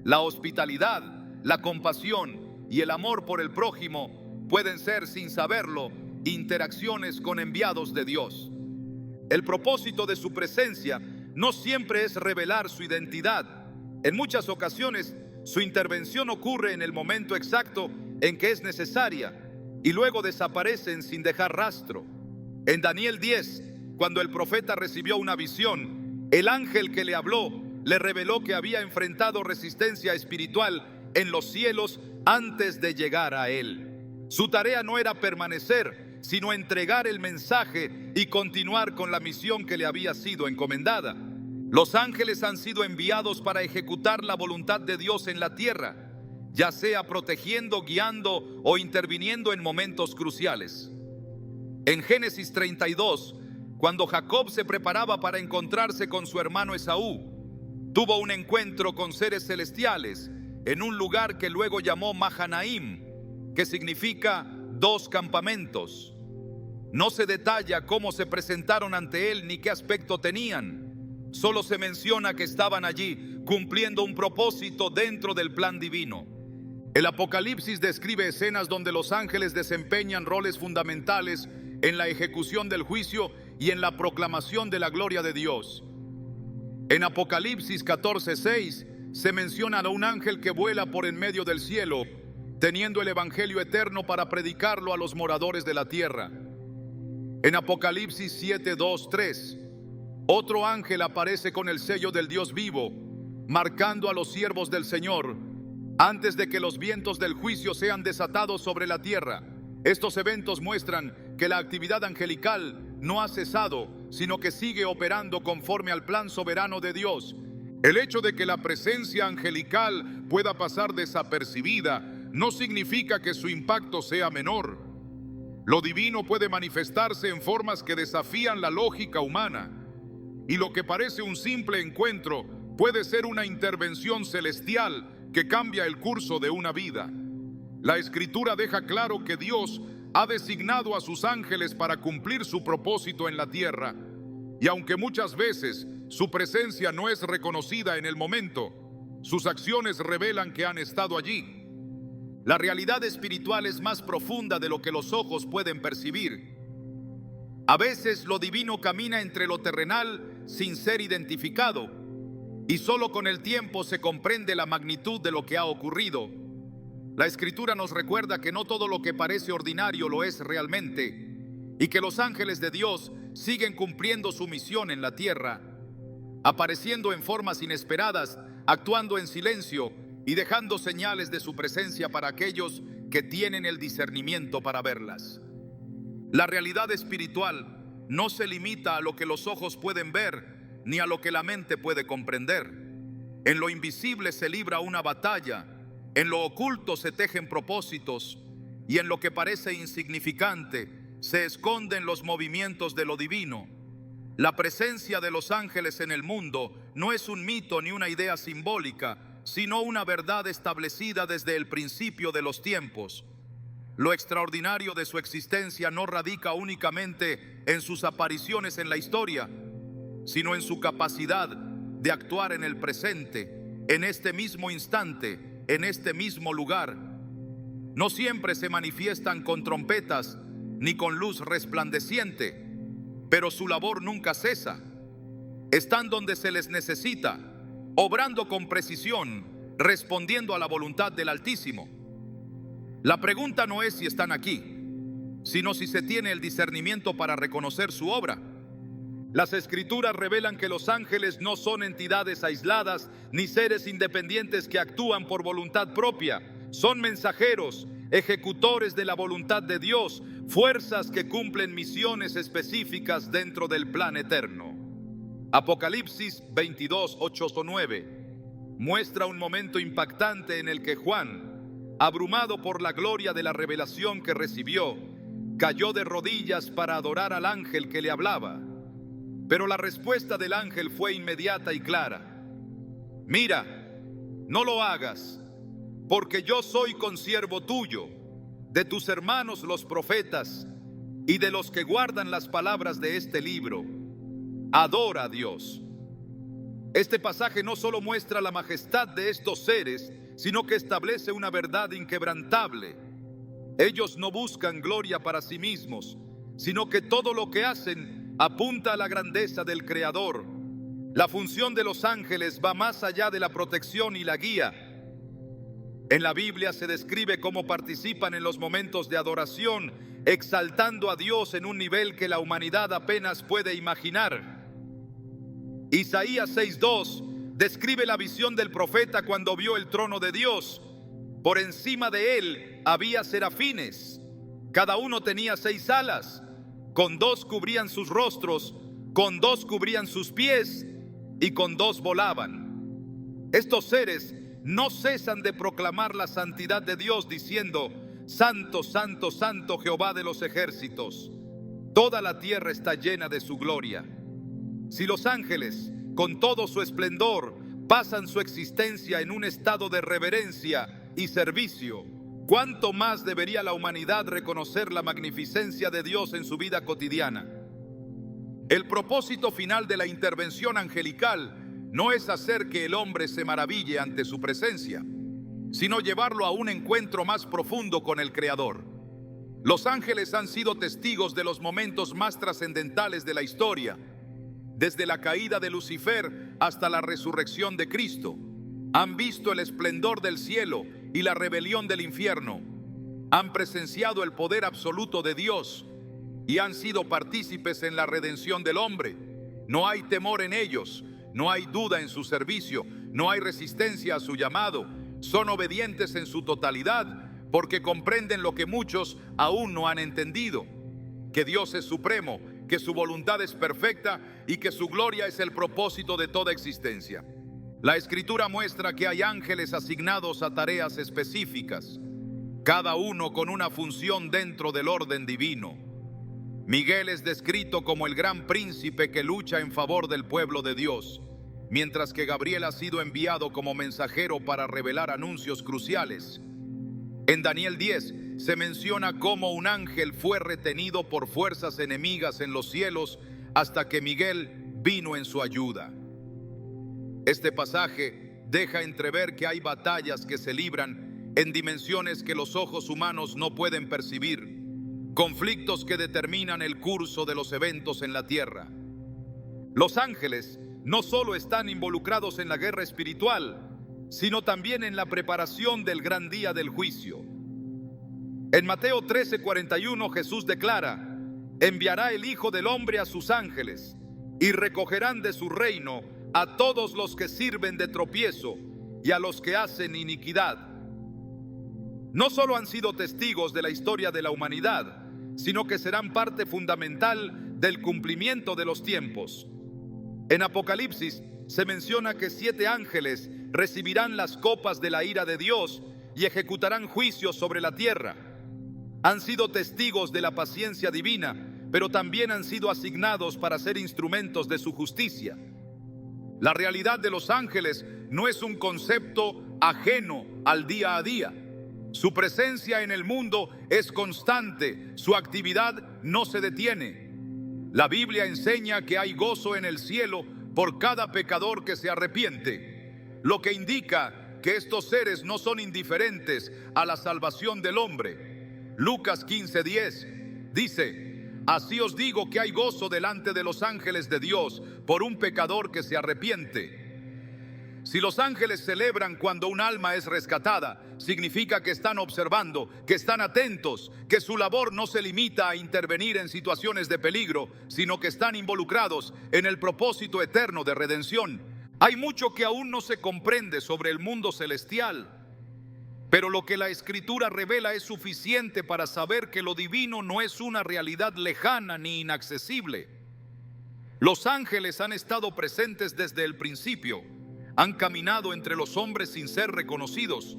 La hospitalidad, la compasión y el amor por el prójimo pueden ser, sin saberlo, interacciones con enviados de Dios. El propósito de su presencia no siempre es revelar su identidad. En muchas ocasiones, su intervención ocurre en el momento exacto en que es necesaria y luego desaparecen sin dejar rastro. En Daniel 10, cuando el profeta recibió una visión, el ángel que le habló le reveló que había enfrentado resistencia espiritual en los cielos antes de llegar a él. Su tarea no era permanecer, sino entregar el mensaje y continuar con la misión que le había sido encomendada. Los ángeles han sido enviados para ejecutar la voluntad de Dios en la tierra, ya sea protegiendo, guiando o interviniendo en momentos cruciales. En Génesis 32, cuando Jacob se preparaba para encontrarse con su hermano Esaú, tuvo un encuentro con seres celestiales en un lugar que luego llamó Mahanaim, que significa 2 campamentos. No se detalla cómo se presentaron ante él ni qué aspecto tenían. Solo se menciona que estaban allí cumpliendo un propósito dentro del plan divino. El Apocalipsis describe escenas donde los ángeles desempeñan roles fundamentales en la ejecución del juicio y en la proclamación de la gloria de Dios. En Apocalipsis 14:6 se menciona a un ángel que vuela por en medio del cielo, teniendo el evangelio eterno para predicarlo a los moradores de la tierra. En Apocalipsis 7:2-3, otro ángel aparece con el sello del Dios vivo, marcando a los siervos del Señor, antes de que los vientos del juicio sean desatados sobre la tierra. Estos eventos muestran que la actividad angelical no ha cesado, sino que sigue operando conforme al plan soberano de Dios. El hecho de que la presencia angelical pueda pasar desapercibida no significa que su impacto sea menor. Lo divino puede manifestarse en formas que desafían la lógica humana, y lo que parece un simple encuentro puede ser una intervención celestial que cambia el curso de una vida. La Escritura deja claro que Dios ha designado a sus ángeles para cumplir su propósito en la tierra, y aunque muchas veces su presencia no es reconocida en el momento, sus acciones revelan que han estado allí. La realidad espiritual es más profunda de lo que los ojos pueden percibir. A veces lo divino camina entre lo terrenal sin ser identificado, y solo con el tiempo se comprende la magnitud de lo que ha ocurrido. La Escritura nos recuerda que no todo lo que parece ordinario lo es realmente, y que los ángeles de Dios siguen cumpliendo su misión en la tierra, apareciendo en formas inesperadas, actuando en silencio y dejando señales de su presencia para aquellos que tienen el discernimiento para verlas. La realidad espiritual no se limita a lo que los ojos pueden ver, ni a lo que la mente puede comprender. En lo invisible se libra una batalla, en lo oculto se tejen propósitos, y en lo que parece insignificante se esconden los movimientos de lo divino. La presencia de los ángeles en el mundo no es un mito ni una idea simbólica, sino una verdad establecida desde el principio de los tiempos. Lo extraordinario de su existencia no radica únicamente en sus apariciones en la historia, sino en su capacidad de actuar en el presente, en este mismo instante, en este mismo lugar. No siempre se manifiestan con trompetas ni con luz resplandeciente, pero su labor nunca cesa. Están donde se les necesita, obrando con precisión, respondiendo a la voluntad del Altísimo. La pregunta no es si están aquí, sino si se tiene el discernimiento para reconocer su obra. Las Escrituras revelan que los ángeles no son entidades aisladas ni seres independientes que actúan por voluntad propia. Son mensajeros, ejecutores de la voluntad de Dios, fuerzas que cumplen misiones específicas dentro del plan eterno. Apocalipsis 22, 8-9 muestra un momento impactante en el que Juan, abrumado por la gloria de la revelación que recibió, cayó de rodillas para adorar al ángel que le hablaba. Pero la respuesta del ángel fue inmediata y clara. Mira, no lo hagas, porque yo soy consiervo tuyo, de tus hermanos los profetas y de los que guardan las palabras de este libro. Adora a Dios. Este pasaje no solo muestra la majestad de estos seres, sino que establece una verdad inquebrantable. Ellos no buscan gloria para sí mismos, sino que todo lo que hacen apunta a la grandeza del Creador. La función de los ángeles va más allá de la protección y la guía. En la Biblia se describe cómo participan en los momentos de adoración, exaltando a Dios en un nivel que la humanidad apenas puede imaginar. Isaías 6:2 describe la visión del profeta cuando vio el trono de Dios. Por encima de él había serafines. Cada uno tenía 6 alas. Con 2 cubrían sus rostros, con 2 cubrían sus pies y con 2 volaban. Estos seres no cesan de proclamar la santidad de Dios diciendo: Santo, santo, santo Jehová de los ejércitos. Toda la tierra está llena de su gloria. Si los ángeles, con todo su esplendor, pasan su existencia en un estado de reverencia y servicio, ¿Cuánto más debería la humanidad reconocer la magnificencia de Dios en su vida cotidiana? El propósito final de la intervención angelical no es hacer que el hombre se maraville ante su presencia, sino llevarlo a un encuentro más profundo con el Creador. Los ángeles han sido testigos de los momentos más trascendentales de la historia, desde la caída de Lucifer hasta la resurrección de Cristo. Han visto el esplendor del cielo y la rebelión del infierno. Han presenciado el poder absoluto de Dios y han sido partícipes en la redención del hombre. No hay temor en ellos, no hay duda en su servicio, no hay resistencia a su llamado. Son obedientes en su totalidad porque comprenden lo que muchos aún no han entendido: que Dios es supremo, que su voluntad es perfecta y que su gloria es el propósito de toda existencia. La Escritura muestra que hay ángeles asignados a tareas específicas, cada uno con una función dentro del orden divino. Miguel es descrito como el gran príncipe que lucha en favor del pueblo de Dios, mientras que Gabriel ha sido enviado como mensajero para revelar anuncios cruciales. En Daniel 10 se menciona cómo un ángel fue retenido por fuerzas enemigas en los cielos hasta que Miguel vino en su ayuda. Este pasaje deja entrever que hay batallas que se libran en dimensiones que los ojos humanos no pueden percibir, conflictos que determinan el curso de los eventos en la tierra. Los ángeles no solo están involucrados en la guerra espiritual, sino también en la preparación del gran día del juicio. En Mateo 13:41 Jesús declara: enviará el Hijo del Hombre a sus ángeles y recogerán de su reino a todos los que sirven de tropiezo y a los que hacen iniquidad. No solo han sido testigos de la historia de la humanidad, sino que serán parte fundamental del cumplimiento de los tiempos. En Apocalipsis se menciona que 7 ángeles recibirán las copas de la ira de Dios y ejecutarán juicios sobre la tierra. Han sido testigos de la paciencia divina, pero también han sido asignados para ser instrumentos de su justicia. La realidad de los ángeles no es un concepto ajeno al día a día. Su presencia en el mundo es constante, su actividad no se detiene. La Biblia enseña que hay gozo en el cielo por cada pecador que se arrepiente, lo que indica que estos seres no son indiferentes a la salvación del hombre. Lucas 15:10 dice: así os digo que hay gozo delante de los ángeles de Dios por un pecador que se arrepiente. Si los ángeles celebran cuando un alma es rescatada, significa que están observando, que están atentos, que su labor no se limita a intervenir en situaciones de peligro, sino que están involucrados en el propósito eterno de redención. Hay mucho que aún no se comprende sobre el mundo celestial, pero lo que la Escritura revela es suficiente para saber que lo divino no es una realidad lejana ni inaccesible. Los ángeles han estado presentes desde el principio. Han caminado entre los hombres sin ser reconocidos.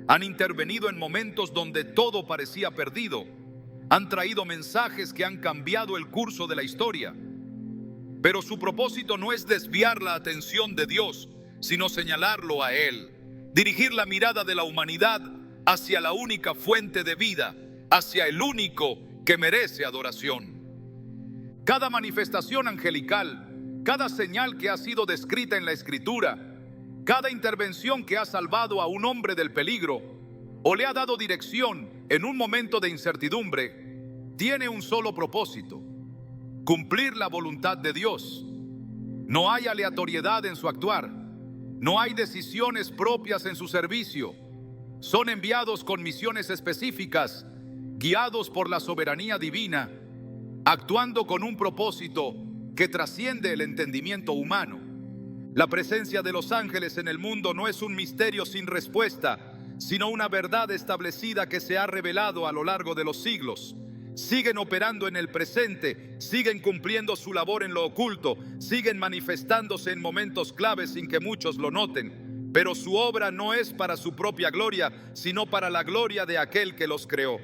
Han intervenido en momentos donde todo parecía perdido. Han traído mensajes que han cambiado el curso de la historia. Pero su propósito no es desviar la atención de Dios, sino señalarlo a Él. Dirigir la mirada de la humanidad hacia la única fuente de vida, hacia el único que merece adoración. Cada manifestación angelical, cada señal que ha sido descrita en la Escritura, cada intervención que ha salvado a un hombre del peligro o le ha dado dirección en un momento de incertidumbre, tiene un solo propósito: cumplir la voluntad de Dios. No hay aleatoriedad en su actuar, no hay decisiones propias en su servicio. Son enviados con misiones específicas, guiados por la soberanía divina, actuando con un propósito que trasciende el entendimiento humano. La presencia de los ángeles en el mundo no es un misterio sin respuesta, sino una verdad establecida que se ha revelado a lo largo de los siglos. Siguen operando en el presente, siguen cumpliendo su labor en lo oculto, siguen manifestándose en momentos claves sin que muchos lo noten. Pero su obra no es para su propia gloria, sino para la gloria de aquel que los creó.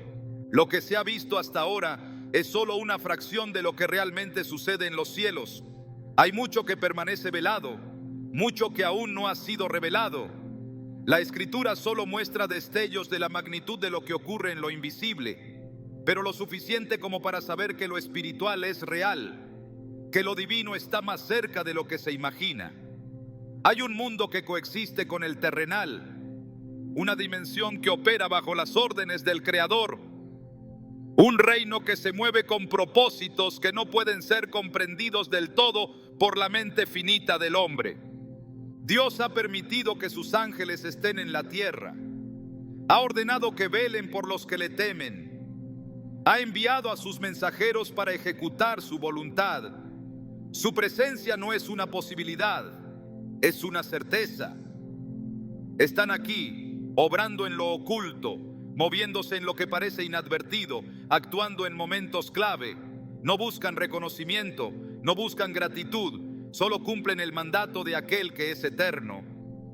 Lo que se ha visto hasta ahora es solo una fracción de lo que realmente sucede en los cielos. Hay mucho que permanece velado, mucho que aún no ha sido revelado. La Escritura solo muestra destellos de la magnitud de lo que ocurre en lo invisible, pero lo suficiente como para saber que lo espiritual es real, que lo divino está más cerca de lo que se imagina. Hay un mundo que coexiste con el terrenal, una dimensión que opera bajo las órdenes del Creador, un reino que se mueve con propósitos que no pueden ser comprendidos del todo por la mente finita del hombre. Dios ha permitido que sus ángeles estén en la tierra. Ha ordenado que velen por los que le temen. Ha enviado a sus mensajeros para ejecutar su voluntad. Su presencia no es una posibilidad, es una certeza. Están aquí, obrando en lo oculto, moviéndose en lo que parece inadvertido, actuando en momentos clave. No buscan reconocimiento, no buscan gratitud, solo cumplen el mandato de aquel que es eterno.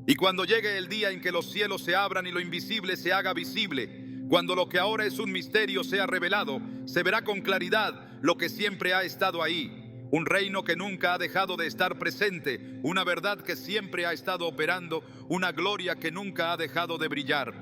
Y cuando llegue el día en que los cielos se abran y lo invisible se haga visible, cuando lo que ahora es un misterio sea revelado, se verá con claridad lo que siempre ha estado ahí. Un reino que nunca ha dejado de estar presente, una verdad que siempre ha estado operando, una gloria que nunca ha dejado de brillar.